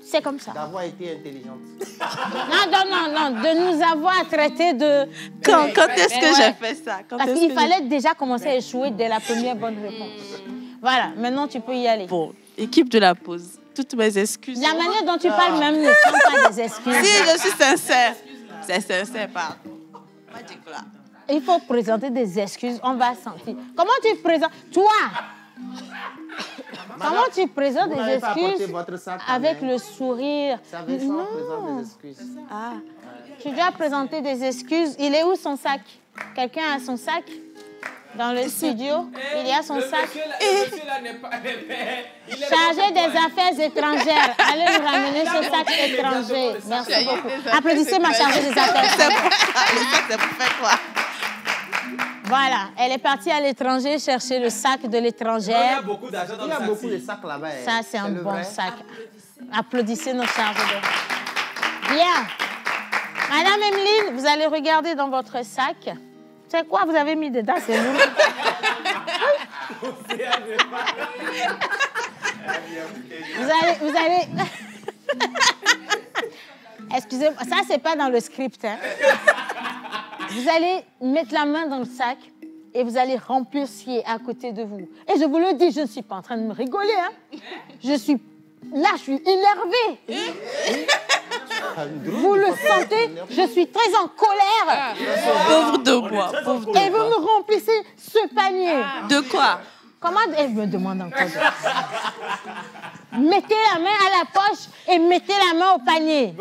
C'est comme ça. D'avoir été intelligente. Non, de nous avoir traités de... Quand est-ce que j'ai fait ça? Parce qu'il fallait déjà commencer à échouer dès la première bonne réponse. Voilà, maintenant tu peux y aller. Bon, équipe de la pause, toutes mes excuses. La manière dont tu parles même ne sont pas des excuses. Si, je suis sincère. C'est sincère, pardon. Il faut présenter des excuses, on va sentir. Comment tu présentes... Toi, comment tu présentes des excuses avec le sourire? Non. Des excuses. Ah. Tu dois présenter des excuses. Il est où son sac? Quelqu'un a son sac? Dans le studio, il y a son sac. Chargé des affaires étrangères. Allez nous ramener ce sac étranger. Merci beaucoup. Applaudissez ma chargée des affaires. C'est pour faire quoi? Voilà, elle est partie à l'étranger chercher le sac de l'étrangère. Il y a beaucoup d'argent dans le sac. Il y a beaucoup de sacs là-bas. Ça, c'est un bon sac. Applaudissez nos chargés de... Bien. Madame Emeline, vous allez regarder dans votre sac. C'est quoi vous avez mis dedans? C'est lourd. Vous allez... Excusez-moi, ça, c'est pas dans le script. Hein. Vous allez mettre la main dans le sac et vous allez remplir ce qui est à côté de vous. Et je vous le dis, je ne suis pas en train de me rigoler. Hein. Je suis énervée. Vous le sentez, je suis très en colère. Pauvre de moi. Et vous me remplissez ce panier. De quoi? Comment elle me demande encore? Mettez la main à la poche et mettez la main au panier.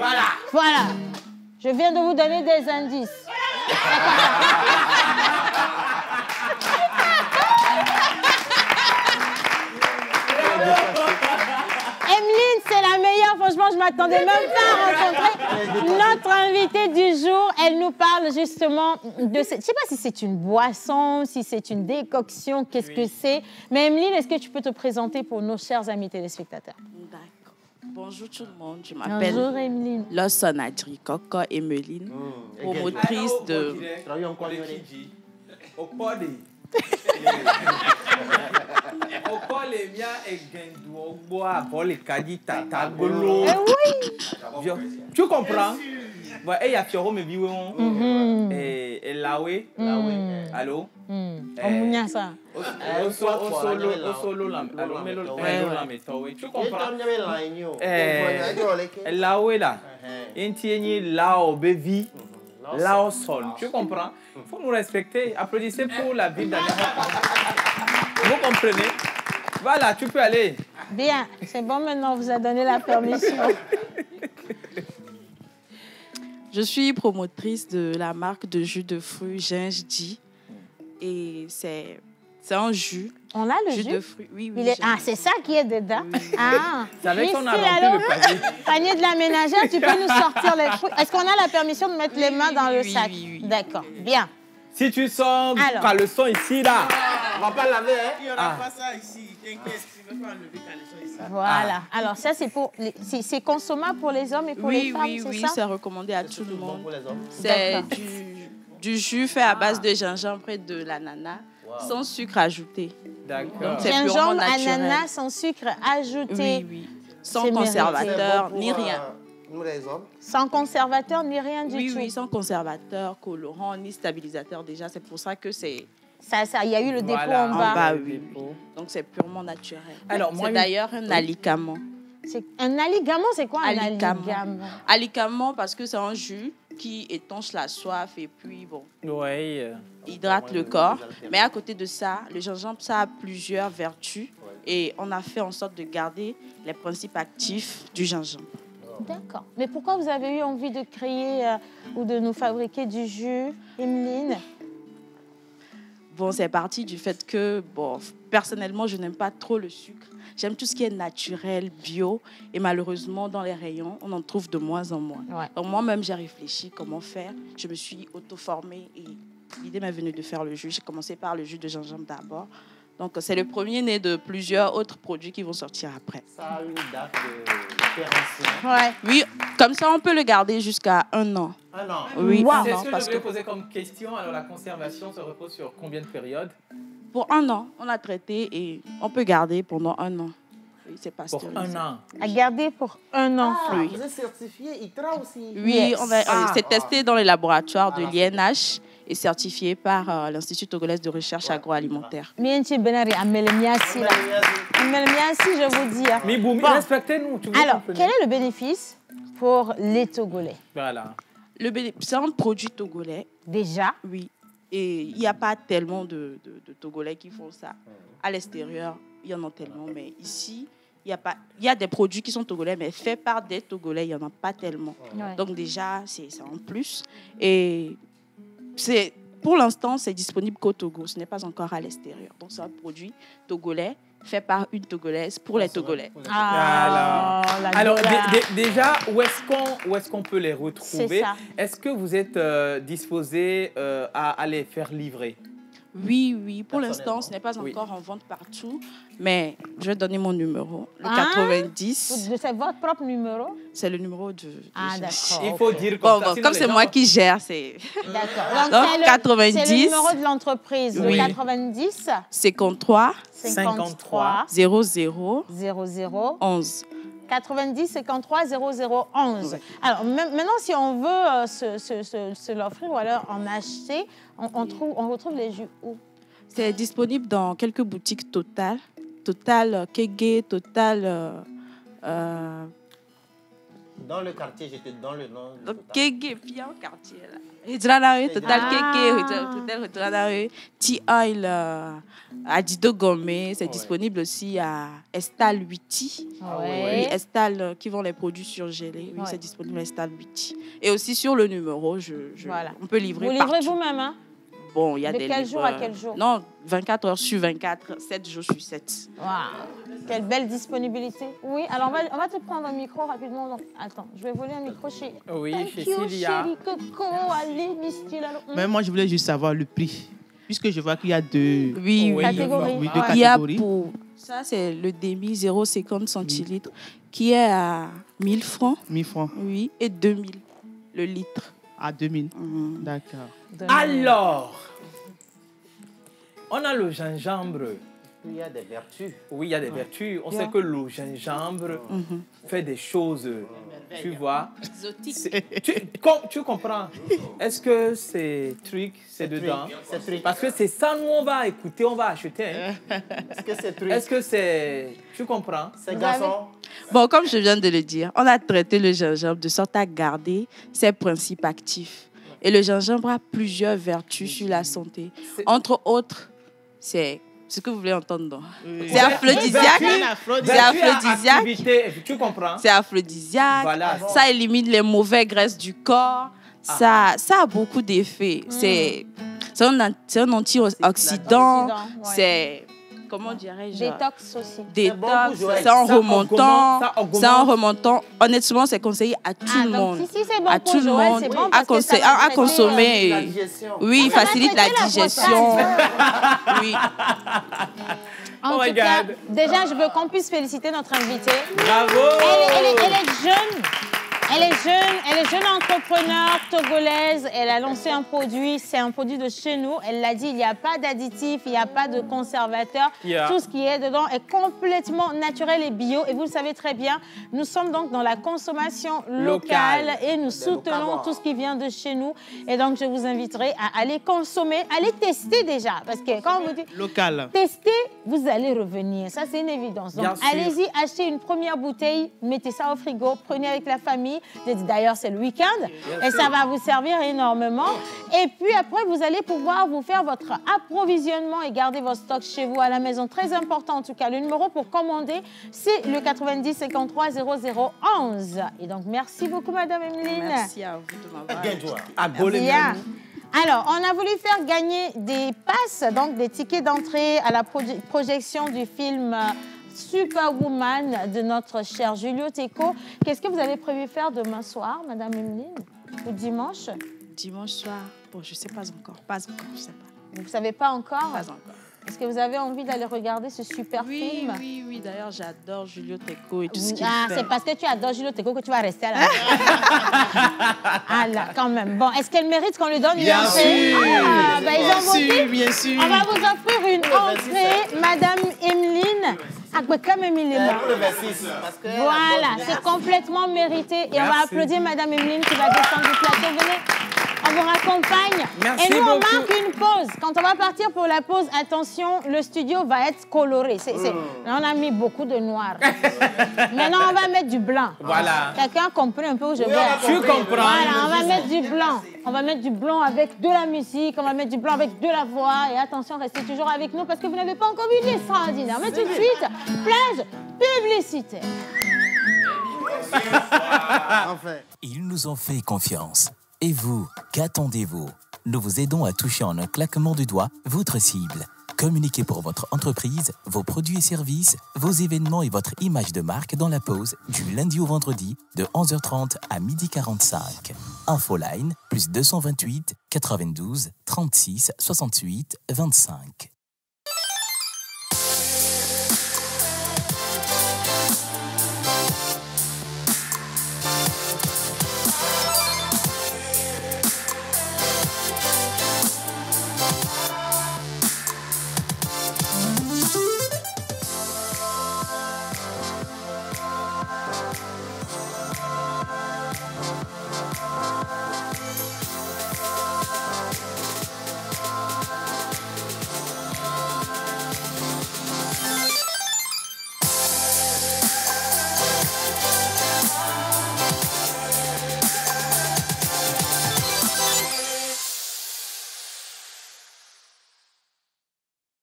Voilà. Je viens de vous donner des indices. Emeline, c'est la meilleure. Franchement, je ne m'attendais même pas à rencontrer notre invitée du jour. Elle nous parle justement de... Je ne sais pas si c'est une boisson, si c'est une décoction, qu'est-ce que c'est. Mais Emeline, est-ce que tu peux te présenter pour nos chers amis téléspectateurs? D'accord. Bonjour tout le monde, je m'appelle Lawson Adri Coco Emeline, promotrice de... Tu comprends? Et il y a Fioro me biwe et Lawe. Allô? Au solo là. Tu comprends? Lawe là. Intieni Lao Bevi. Lao Sol. Tu comprends? Il faut nous respecter. Applaudissez pour la ville d'Aniamey. Vous comprenez? Voilà, tu peux aller. Bien, c'est bon maintenant, on vous a donné la permission. Je suis promotrice de la marque de jus de fruits Ginge G. Et c'est un jus. On a le jus de fruits. Oui, oui. Ah, c'est ça qui est dedans. Oui. Ah, c'est avec qu'on a rempli le panier. Panier de la ménagère, tu peux nous sortir les fruits. Est-ce qu'on a la permission de mettre les mains dans le sac? Oui. D'accord, bien. Si tu sens pas le son ici, là. On va pas laver, hein? Il n'y aura pas ça ici. T'inquiète, tu ne veux pas enlever ta leçon ici. Voilà. Alors, ça, c'est consommable pour les hommes et pour les femmes, c'est ça? Oui, c'est recommandé à tout le monde. C'est du jus fait à base de gingembre et de l'ananas, sans sucre ajouté. D'accord. Gingembre, ananas, sans sucre ajouté. Oui. Sans conservateur, ni rien. Sans conservateur, ni rien du tout. Oui, sans conservateur, colorant, ni stabilisateur déjà. C'est pour ça que c'est... Il y a eu le dépôt en bas. Oui. Donc, c'est purement naturel. C'est d'ailleurs un alicament. Un aligament, c'est quoi un aligament? Alicament, parce que c'est un jus qui étanche la soif et puis, hydrate le corps. Mais à côté de ça, le gingembre, ça a plusieurs vertus et on a fait en sorte de garder les principes actifs du gingembre. D'accord. Mais pourquoi vous avez eu envie de créer ou de nous fabriquer du jus, Emeline? Bon, c'est parti du fait que, personnellement, je n'aime pas trop le sucre. J'aime tout ce qui est naturel, bio. Et malheureusement, dans les rayons, on en trouve de moins en moins. Ouais. Donc moi-même, j'ai réfléchi comment faire. Je me suis auto-formée et l'idée m'est venue de faire le jus. J'ai commencé par le jus de gingembre d'abord. Donc, c'est le premier né de plusieurs autres produits qui vont sortir après. Ça a une date de péremption. Oui, comme ça, on peut le garder jusqu'à 1 an. 1 an? Oui. C'est ce que je voulais poser comme question. Alors, la conservation se repose sur combien de périodes? Pour 1 an, on l'a traité et on peut garder pendant 1 an. Oui, c'est pasteurisé. Pour 1 an? À garder pour 1 an. Ah, vous êtes certifié ITRA aussi? Oui, c'est testé dans les laboratoires de l'INH et certifié par l'Institut togolais de recherche agroalimentaire. Je vous dis. Mais respectez-nous. Alors, quel est le bénéfice pour les Togolais? Voilà. C'est un produit togolais. Déjà? Oui. Et il n'y a pas tellement de Togolais qui font ça. À l'extérieur, il y en a tellement, mais ici, il y a des produits qui sont togolais, mais faits par des Togolais, il n'y en a pas tellement. Ouais. Donc déjà, c'est en plus. Et pour l'instant, c'est disponible qu'au Togo. Ce n'est pas encore à l'extérieur. Donc c'est un produit togolais fait par une Togolaise pour les Togolais. Alors déjà, où est-ce qu'on peut les retrouver? Est-ce que vous êtes disposé à les faire livrer? Oui. Pour l'instant, ce n'est pas encore en vente partout, mais je vais donner mon numéro, le 90. C'est votre propre numéro? C'est le numéro de... d'accord. Il faut dire comme c'est moi qui gère, c'est... D'accord. Donc 90... C'est le numéro de l'entreprise, le 90... 53... 00... 11. 90 53 00 11. Alors maintenant, si on veut se l'offrir ou alors en acheter, on retrouve les jus où? C'est disponible dans quelques boutiques Total, Kege, Total. Dans le quartier, je te donne le nom. Donc Kege, puis un quartier là. Total Keke, Total T-Oil, Adido Gourmet, c'est disponible aussi à Estal Witi. Oui, Estal qui vend les produits surgelés. Oui, c'est disponible à Estal Witi. Et aussi sur le numéro, on peut livrer partout. Vous livrez vous-même, hein? Bon, il y a de des quel jour à quel jour? Non, 24 heures sur 24, 7 jours sur 7. Wow. Quelle belle disponibilité. Oui, alors on va te prendre un micro rapidement. Donc, attends, je vais voler un micro chez... Oui, chez Cilia. Mais moi, je voulais juste savoir le prix. Puisque je vois qu'il y a deux catégories. Oui, deux catégories. Ça, c'est le demi 0,50 centilitres qui est à 1000 francs. 1000 francs. Oui, et 2000 le litre. À 2000. D'accord. Alors, on a le gingembre. Il y a des vertus. Oui, il y a des vertus. On sait que le gingembre fait des choses, tu vois. Exotiques. Tu comprends? Est-ce que ces trucs, c'est dedans? Parce que c'est ça, nous, on va écouter, on va acheter. Hein. Est-ce que c'est truc? Est-ce que c'est... Tu comprends? C'est garçon. Bon, comme je viens de le dire, on a traité le gingembre de sorte à garder ses principes actifs. Et le gingembre a plusieurs vertus sur la santé. Entre autres, c'est... ce que vous voulez entendre. C'est aphrodisiaque. C'est aphrodisiaque. Tu comprends? C'est aphrodisiaque. Voilà. Ça élimine les mauvaises graisses du corps. Ça a beaucoup d'effets. C'est un antioxydant. C'est... Comment dirais-je? Détox aussi. Détox, c'est en remontant. C'est en remontant. Honnêtement, c'est conseillé à tout le monde. Si c'est bon à pour tout le monde bon à consommer. Oui, facilite la digestion. Oui. En tout cas, déjà, je veux qu'on puisse féliciter notre invitée. Bravo! Elle est jeune. Elle est jeune entrepreneur togolaise. Elle a lancé un produit, c'est un produit de chez nous. Elle l'a dit, il n'y a pas d'additifs, il n'y a pas de conservateurs. Tout ce qui est dedans est complètement naturel et bio. Et vous le savez très bien, nous sommes donc dans la consommation locale et nous soutenons tout ce qui vient de chez nous. Et donc, je vous inviterai à aller consommer, aller tester déjà. Parce que quand on vous dit local, tester, vous allez revenir. Ça, c'est une évidence. Donc, allez-y, achetez une première bouteille, mettez ça au frigo, prenez avec la famille. D'ailleurs, c'est le week-end et ça va vous servir énormément. Et puis après, vous allez pouvoir vous faire votre approvisionnement et garder vos stocks chez vous à la maison. Très important en tout cas. Le numéro pour commander, c'est le 90 53 00 11. Et donc, merci beaucoup, Madame Emeline. Merci à vous de m'avoir invité. Alors, on a voulu faire gagner des passes, donc des tickets d'entrée à la projection du film Superwoman de notre cher Julio Teco. Qu'est-ce que vous avez prévu faire demain soir, Madame Emeline? Ou dimanche? Dimanche soir, bon, je ne sais pas encore. Pas encore, je sais pas. Vous ne savez pas encore? Pas encore. Est-ce que vous avez envie d'aller regarder ce super film? Oui, d'ailleurs, j'adore Julio Teco et tout ce qu'il fait. C'est parce que tu adores Julio Teco que tu vas rester à la maison. Ah là, quand même. Bon, est-ce qu'elle mérite qu'on lui donne une entrée? Ils ont voté. Bien sûr. On va vous offrir une entrée, Madame Emeline. Voilà, c'est complètement mérité. Et on va applaudir Madame Emeline qui va descendre du plateau. Venez, on vous raccompagne. Merci et nous, beaucoup. on marque une pause. Quand on va partir pour la pause, attention, le studio va être coloré. On a mis beaucoup de noir. Maintenant, on va mettre du blanc. Voilà. Quelqu'un a compris un peu où je vais? Tu comprends. Voilà, on va mettre du blanc. On va mettre du blanc avec de la musique. On va mettre du blanc avec de la voix. Et attention, restez toujours avec nous parce que vous n'avez pas encore vu l'extraordinaire. Mais tout de suite, plage publicitaire. Ils nous ont fait confiance. Et vous, qu'attendez-vous? Nous vous aidons à toucher en un claquement de doigts votre cible. Communiquez pour votre entreprise, vos produits et services, vos événements et votre image de marque dans la pause du lundi au vendredi de 11h30 à 12h45. Infoline plus 228 92 36 68 25.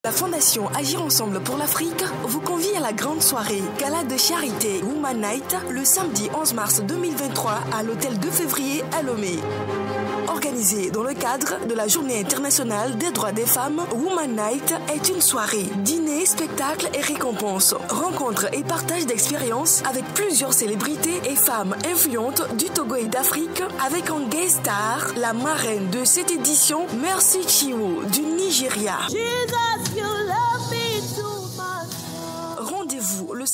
La Fondation Agir Ensemble pour l'Afrique vous convie à la grande soirée Gala de Charité Woman Night le samedi 11 mars 2023 à l'hôtel 2 février à Lomé. Organisée dans le cadre de la Journée internationale des droits des femmes, Woman Night est une soirée, dîner, spectacle et récompenses, rencontres et partage d'expériences avec plusieurs célébrités et femmes influentes du Togo et d'Afrique, avec en guest star la marraine de cette édition, Mercy Chiwo du Nigeria.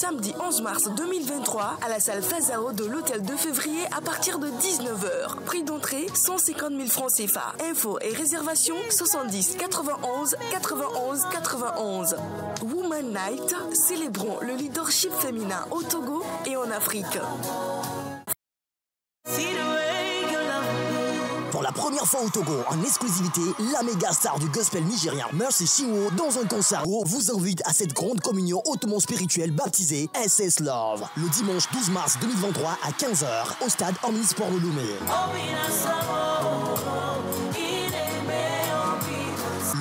samedi 11 mars 2023 à la salle Fazao de l'Hôtel de Février à partir de 19h. Prix d'entrée 150 000 francs CFA. Infos et réservations 70 91 91 91. Woman Night, célébrons le leadership féminin au Togo et en Afrique. Pour la première fois au Togo, en exclusivité, la méga star du gospel nigérien Mercy Chinwo dans un concert vous invite à cette grande communion hautement spirituelle baptisée SS Love le dimanche 12 mars 2023 à 15h au stade Omnisport de Lomé.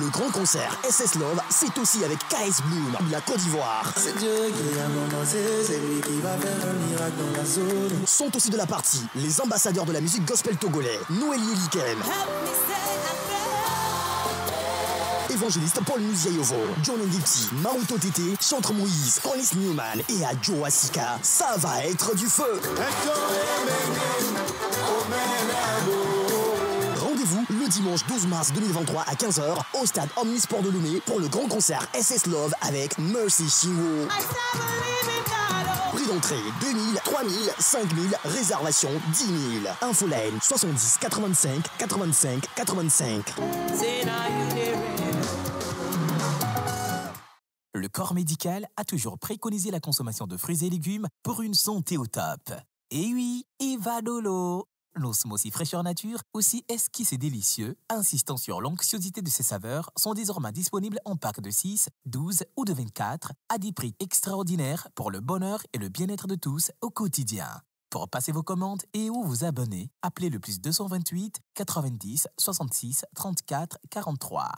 Le grand concert SS Love, c'est aussi avec KS Bloom de la Côte d'Ivoire. C'est Dieu qui a commencé, c'est lui qui va faire un miracle dans la zone. Sont aussi de la partie les ambassadeurs de la musique gospel togolais, Noélie Elikem, évangéliste Paul Nuziayovo, John Ngipti, Maruto Tété, Chantre Moïse, Corliss Newman et Adjo Asika. Ça va être du feu. Rendez-vous le dimanche 12 mars 2023 à 15h au stade Omnisport de Lomé pour le grand concert SS Love avec Mercy Chinwo. Prix d'entrée 2 000, 3 000, 5 000, réservation 10 000. Infoline 70 85 85 85. Le corps médical a toujours préconisé la consommation de fruits et légumes pour une santé au top. Et oui, Evadolo, l'osmosie fraîcheur nature, aussi esquisse et délicieux, insistant sur l'onctuosité de ses saveurs, sont désormais disponibles en pack de 6, 12 ou de 24 à des prix extraordinaires pour le bonheur et le bien-être de tous au quotidien. Pour passer vos commandes et ou vous abonner, appelez le plus 228 90 66 34 43.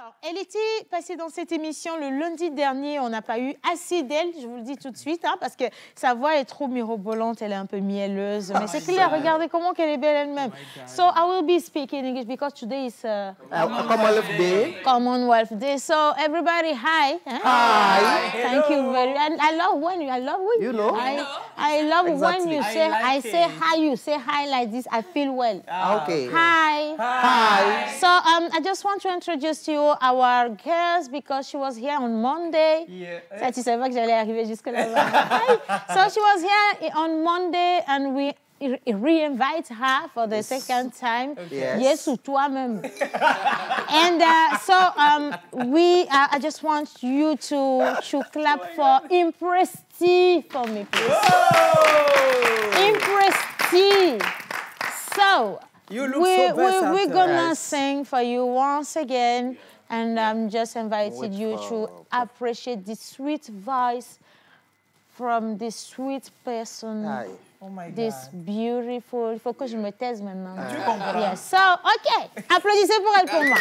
Alors, elle était passée dans cette émission le lundi dernier. On n'a pas eu assez d'elle, je vous le dis tout de suite, hein, parce que sa voix est trop mirobolante, elle est un peu mielleuse. Mais c'est clair, regardez comment qu'elle est belle elle-même. So I will be speaking English because today is Commonwealth Day. Commonwealth Day. So everybody, hi. Hi. Thank you very much. I love when you know. I love exactly. when you say I say hi. You say hi like this. I feel well. Okay. Hi. Hi. So I just want to introduce to you our guest because she was here on Monday. Yeah. Ça, tu savais pas que j'allais arriver jusque là-bas. So she was here on Monday and we re-invite her for the second time. Yes. Yes, ou toi-même. And I just want you to clap for Impress-T for me, please. Impress-T. So, you look so best we're gonna sing for you once again, and just invited you to appreciate the sweet voice from this sweet person. Hi. Oh my God. This beautiful. Il faut que je me taise maintenant. Tu comprends? Yes. So, OK. Applaudissez pour elle pour moi.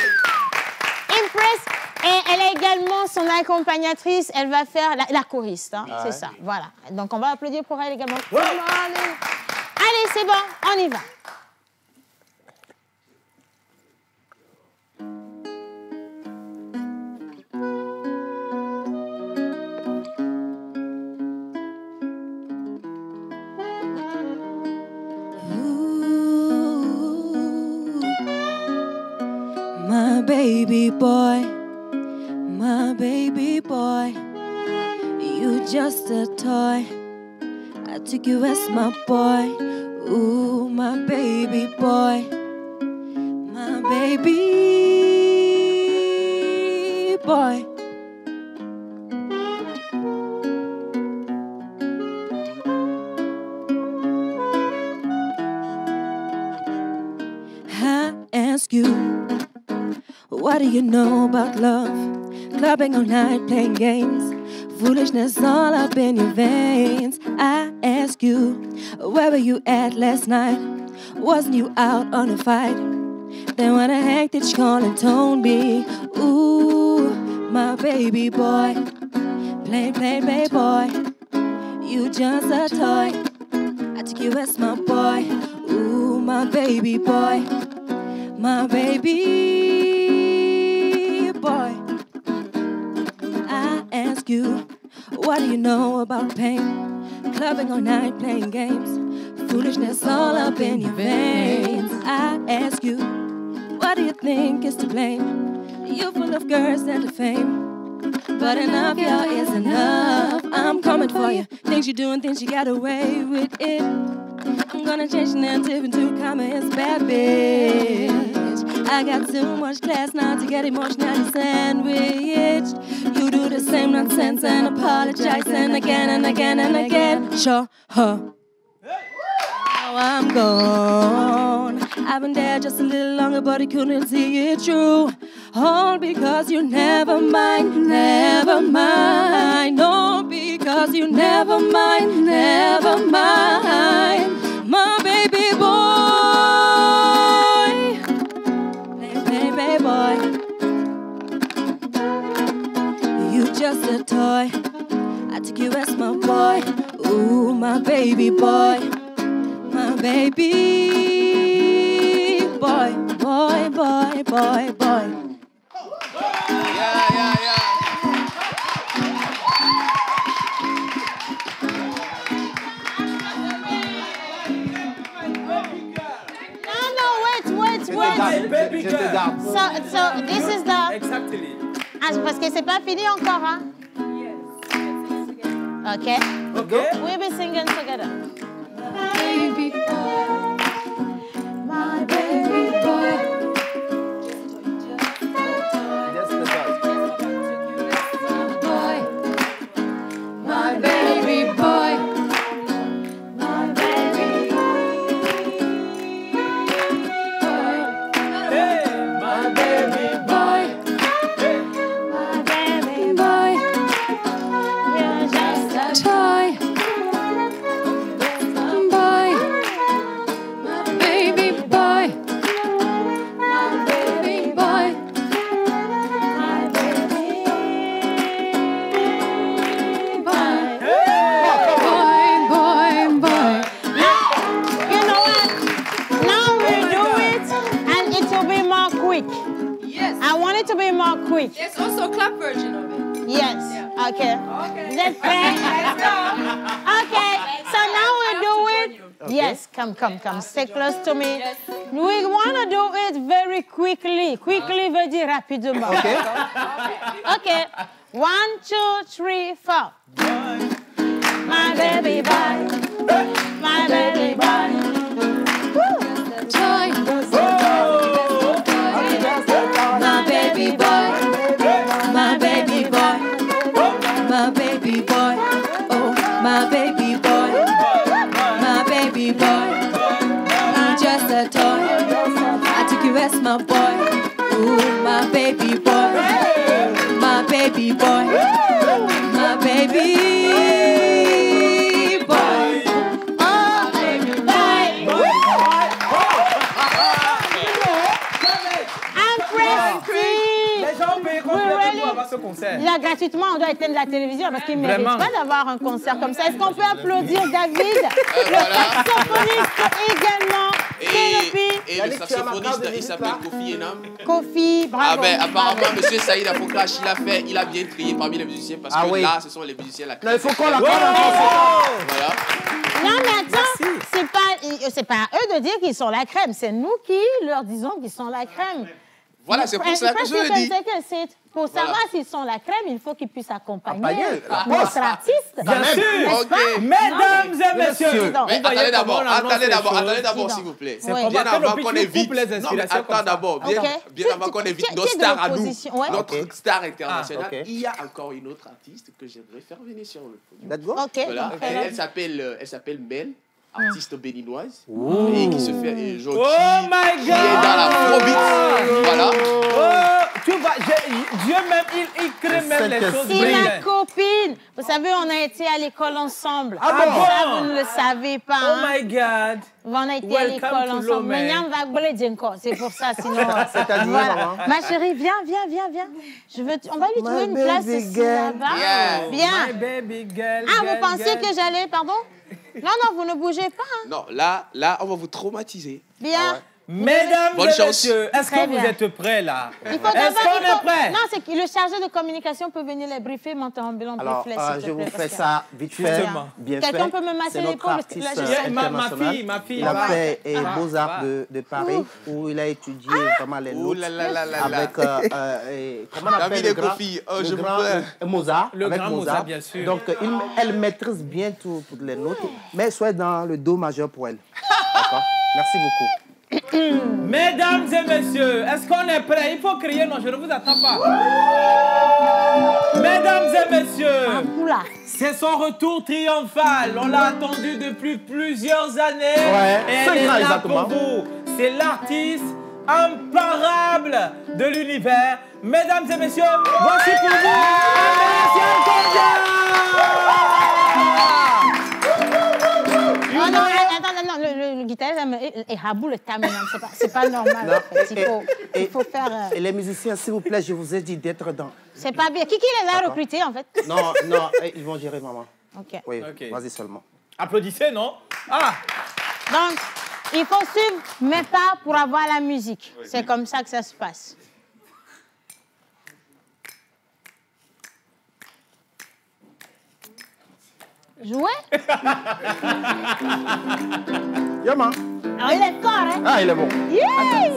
Impress. Et elle a également son accompagnatrice. Elle va faire la choriste. Hein, c'est ça. Voilà. Donc, on va applaudir pour elle également. Ouais. Allez, c'est bon. On y va. My baby boy, you just a toy. I took you as my boy, ooh, my baby boy, my baby boy. I ask you, what do you know about love? Clubbing all night, playing games, foolishness all up in your veins. I ask you, where were you at last night? Wasn't you out on a fight? Then when I heck did you call and told me, ooh, my baby boy, play, boy, you just a toy. I took you as my boy, ooh, my baby boy, my baby boy. I ask you, what do you know about pain? Clubbing all night, playing games, foolishness all up in your veins. I ask you, what do you think is to blame? You're full of girls and of fame. but enough, yeah, is enough. I'm coming for you. Things you do and things you got away with it. I'm gonna change the narrative into comments, bad bitch. I got too much class now to get emotionally sandwiched. You do the same nonsense and apologize and again and again and again. Sure, huh? Now I'm gone. I've been there just a little longer, but I couldn't see it through. All because you never mind, never mind. No, because you never mind, never mind. My baby boy, baby boy, you just a toy. I took you as my boy. Ooh, my baby boy, my baby boy, boy, boy, boy, boy. Yeah. Wait. So this is the... Exactly. Ah, parce que c'est pas fini encore, hein? Okay. We'll be singing together. Baby boy, my baby boy. Just the touch. Boy, my baby boy. My baby quick. There's also a clap version of it. Yes. Yeah. Okay. Vous êtes prêts? Let's go. Okay. So now we do it. Okay. Yes. Come. Stay close to me. Yes. We want to do it very quickly. Quickly veut dire rapidement. Okay. Okay. 1, 2, 3, 4. My baby boy. My baby boy. Toy. My baby boy. My baby boy. My baby boy. Oh, my baby boy. My baby boy. I'm just a toy. I took you as my boy. Ooh, my baby boy. My baby boy. My baby boy. Oh, baby boy. I'm Presti. Les gens payent combien pour avoir ce concert? Là, gratuitement, on doit éteindre la télévision parce qu'il ne mérite pas d'avoir un concert comme ça. Est-ce qu'on peut applaudir David, le saxophoniste également? Et le saxophoniste, il s'appelle Kofi Enam. Kofi, bravo. Ah ben, apparemment, M. Saïd Afokash, il a bien trié parmi les musiciens parce que là, ce sont les musiciens là. Non, il faut qu'on la Voilà. Non, mais attends, c'est pas à eux de dire qu'ils sont la crème. C'est nous qui leur disons qu'ils sont la crème. Voilà, c'est pour ça que je le dis. Pour savoir s'ils sont la crème, il faut qu'ils puissent accompagner notre artiste. Bien sûr. Okay. Mesdames et messieurs. Mais attendez d'abord, s'il vous plaît. Bien avant qu'on évite. Non, mais attends d'abord. Bien avant qu'on évite nos stars à nous. Notre star internationale. Il y a encore une autre artiste que j'aimerais faire venir sur le podium. Let's go. Voilà. Elle s'appelle Mel. Artiste béninoise et qui se fait qui est dans l'afrobeat. Voilà. Tu vois, Dieu même, il crée même les choses. C'est ma copine. Vous savez, on a été à l'école ensemble. Ah bon? Ça, vous ne le savez pas. Oh my God. On a été à l'école ensemble. C'est pour ça, sinon. C'est-à-dire, voilà. Ma chérie, viens. On va lui trouver une place ici, là-bas. Viens. My baby girl. Ah, vous pensiez que j'allais, pardon? Non, vous ne bougez pas. Hein. Non, là, on va vous traumatiser. Bien. Mesdames et messieurs, est-ce que vous êtes prêts là? Est-ce qu'on est prêts? Non, c'est que le chargé de communication peut venir les briefer, monter en bilan, alors, je vous fais ça vite fait, bien fait. Quelqu'un peut me masser l'épaule? Ma fille. Il a fait Beaux-Arts de Paris, où il a étudié vraiment les notes avec, comment on appelle le grand Mozart. Le grand Mozart, bien sûr. Donc, elle maîtrise bien toutes les notes, mais soit dans le Do majeur pour elle. D'accord? Merci beaucoup. Mesdames et messieurs, est-ce qu'on est prêts? Il faut crier, non, je ne vous attends pas. Mesdames et messieurs, c'est son retour triomphal. On l'a attendu depuis plusieurs années. Et elle est là pour vous. C'est l'artiste imparable de l'univers. Mesdames et messieurs, voici pour vous Amélie Kondia. Non, le guitariste est Habou le tam, c'est pas normal. Il faut faire... Et les musiciens, s'il vous plaît, je vous ai dit d'être dans... C'est pas bien. Qui les a recrutés, en fait? Non, ils vont gérer, maman. Ok. Oui, vas-y seulement. Applaudissez, non? Ah! Donc, il faut suivre mes pas pour avoir la musique. C'est comme ça que ça se passe. Jouer? Yaman. Ah, il est fort, hein? Ah, il est bon. Yeah!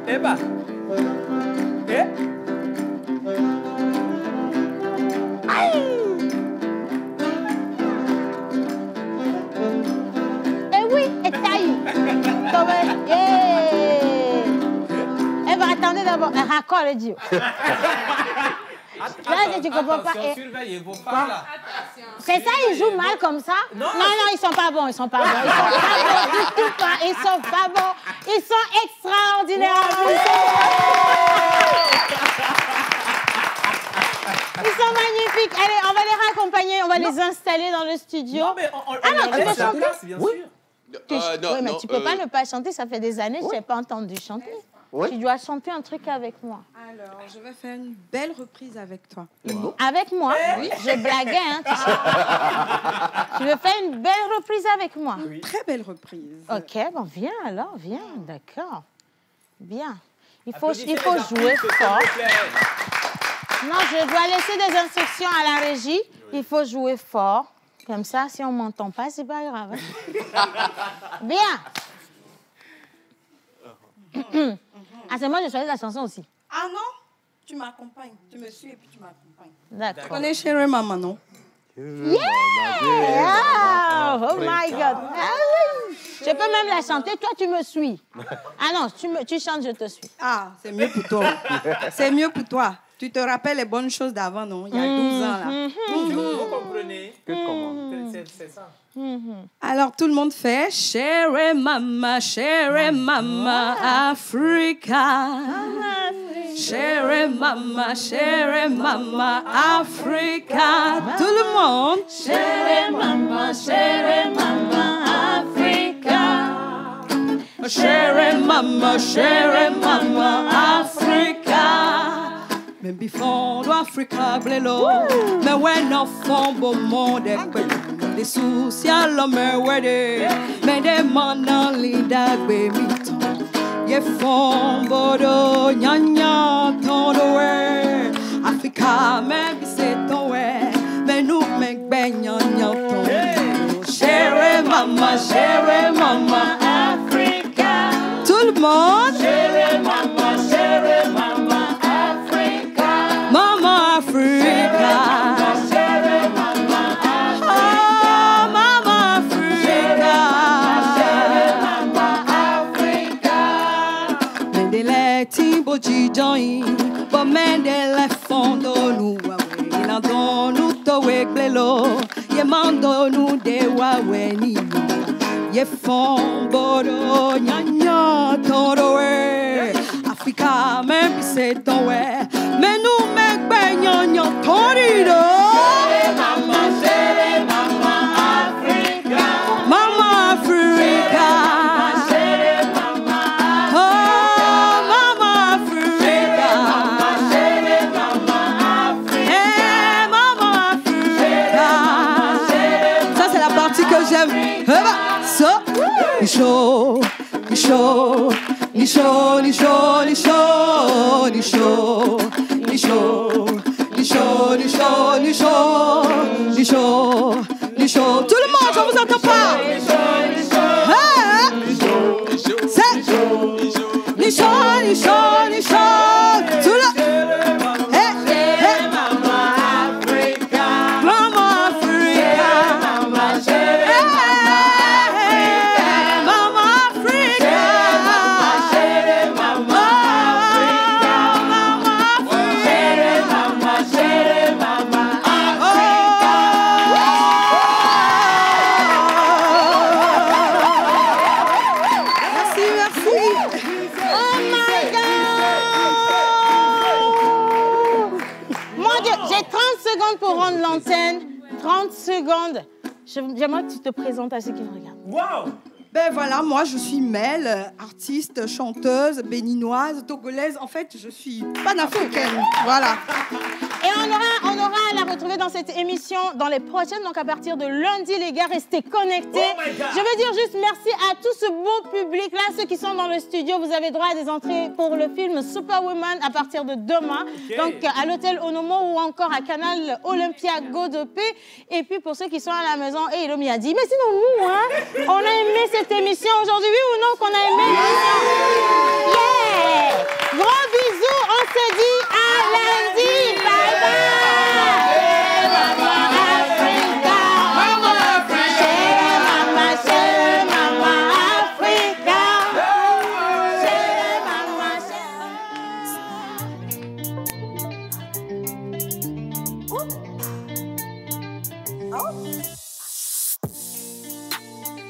Eh bah. Eh? Eh oui, et taille. Eh ben, attendez d'abord. Un raccord, le Dieu. Là, tu comprends pas. Surveillez vos femmes là. C'est ça, ils jouent mal comme ça? Non, ils sont pas bons, ils sont pas bons. Ils sont pas bons du tout pas. Ils sont pas bons. Ils sont extraordinaires. Ils sont magnifiques. Allez, on va les raccompagner, on va les installer dans le studio. Non, mais on tu peux chanter? Bien sûr. Oui, mais tu peux pas ne pas chanter. Ça fait des années que je t'ai pas entendu chanter. Oui. Tu dois chanter un truc avec moi. Alors, je vais faire une belle reprise avec toi. Avec moi? Oui. Je blaguais, hein, tu sais. Tu veux faire une belle reprise avec moi? Une très belle reprise. Ok, bon, viens alors, viens, d'accord. Bien. Il faut jouer fort. Non, je dois laisser des instructions à la régie. Il faut jouer fort. Comme ça, si on ne m'entend pas, c'est pas grave. Bien. Ah, c'est moi, je choisis la chanson aussi. Ah non? Tu m'accompagnes. Tu me suis et puis tu m'accompagnes. D'accord. Tu connais Chérie Maman, non? Yeah! Oh my God! Ah oui! Je peux même la chanter. Toi, tu me suis. Ah non, tu chantes, je te suis. Ah, c'est mieux pour toi. C'est mieux pour toi. Tu te rappelles les bonnes choses d'avant, non? Il y a 12 ans, là. Vous comprenez? Comment? C'est ça. Alors, tout le monde fait Chérie Mama, Africa. Chérie Mama, Africa. Tout le monde. Chérie Mama, Africa. Chérie Mama, Africa. Mais before l'Africa blélo, mais when enfant beau monde des soucis à l'homme mais des manants l'idagbe miton, ye font bodo nyanya ton ouais, Africa mais c'est ton ouais, mais nous mais nyanya ton. Chérie Mama, Africa. Tout le monde. Chérie Mama, Mama Africa. Oh, Mama Africa. Mendele timbo jijoi, bo mendele fondo nu wawe, ilando nu towe glelo, ye mando nu de wawe ni, ye fondo nyanya torowe. Africa, même si c'est ton ouais, mais nous mec baignons torido. Mama Africa. Mama Africa. Oh, Mama Africa. Hey, Mama Africa. Ça c'est la partie que j'aime. Ça, Nisho, Nisho, Nisho, Nisho, Nisho, Nisho, Nisho, Nisho, Nisho, Nisho, Nisho, Nisho. Tout le monde, je vous entends pas. C'est Nisho, Nisho, Nisho. Tout le pour rendre l'antenne. 30 secondes. J'aimerais que tu te présentes à ceux qui nous regardent. Wow! Ben voilà, moi je suis Mel, artiste, chanteuse, béninoise, togolaise. En fait, je suis panafricaine. Voilà. Et on aura à la retrouver dans cette émission dans les prochaines. Donc à partir de lundi, les gars, restez connectés. Oh je veux dire juste merci à tout ce beau public là, ceux qui sont dans le studio. Vous avez droit à des entrées pour le film Superwoman à partir de demain. Okay. Donc à l'hôtel Onomo ou encore à Canal Olympia Godopé. Et puis pour ceux qui sont à la maison, et Elomi a dit, mais sinon nous, hein, on a aimé cette émission aujourd'hui, oui ou non qu'on a aimé l'émission? Yeah! Gros bisous, on se dit à lundi. Bye bye!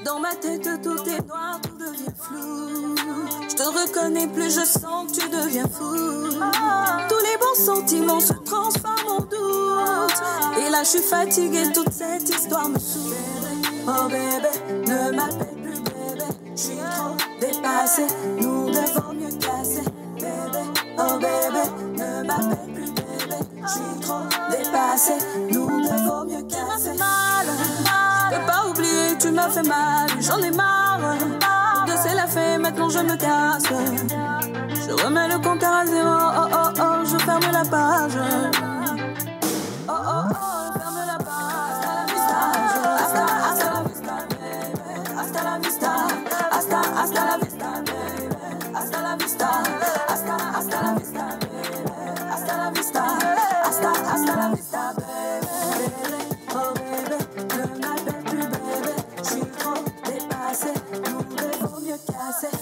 Dans ma tête, tout est noir, tout devient flou. Je te reconnais plus, je sens que tu deviens fou. Tous les bons sentiments se transforment en doute. Et là, je suis fatiguée, toute cette histoire me saoule. Oh bébé, ne m'appelle plus bébé. Je suis trop dépassée, nous devons mieux casser. Bébé, oh bébé, ne m'appelle plus bébé. Je suis trop dépassée, nous devons mieux casser. Je peux pas oublier, tu m'as fait mal, j'en ai marre. De c'est la fin, maintenant je me casse. Je remets le compteur à zéro, oh oh oh, je ferme la page. Oh oh oh, ferme la page. Hasta la vista, baby. Hasta la vista, hasta la vista, baby. Hasta la vista, hasta la vista, baby. Hasta la vista, hasta la vista, baby. Oh baby, ne m'appelle plus bébé. Je suis trop dépassée, nous devons mieux casser.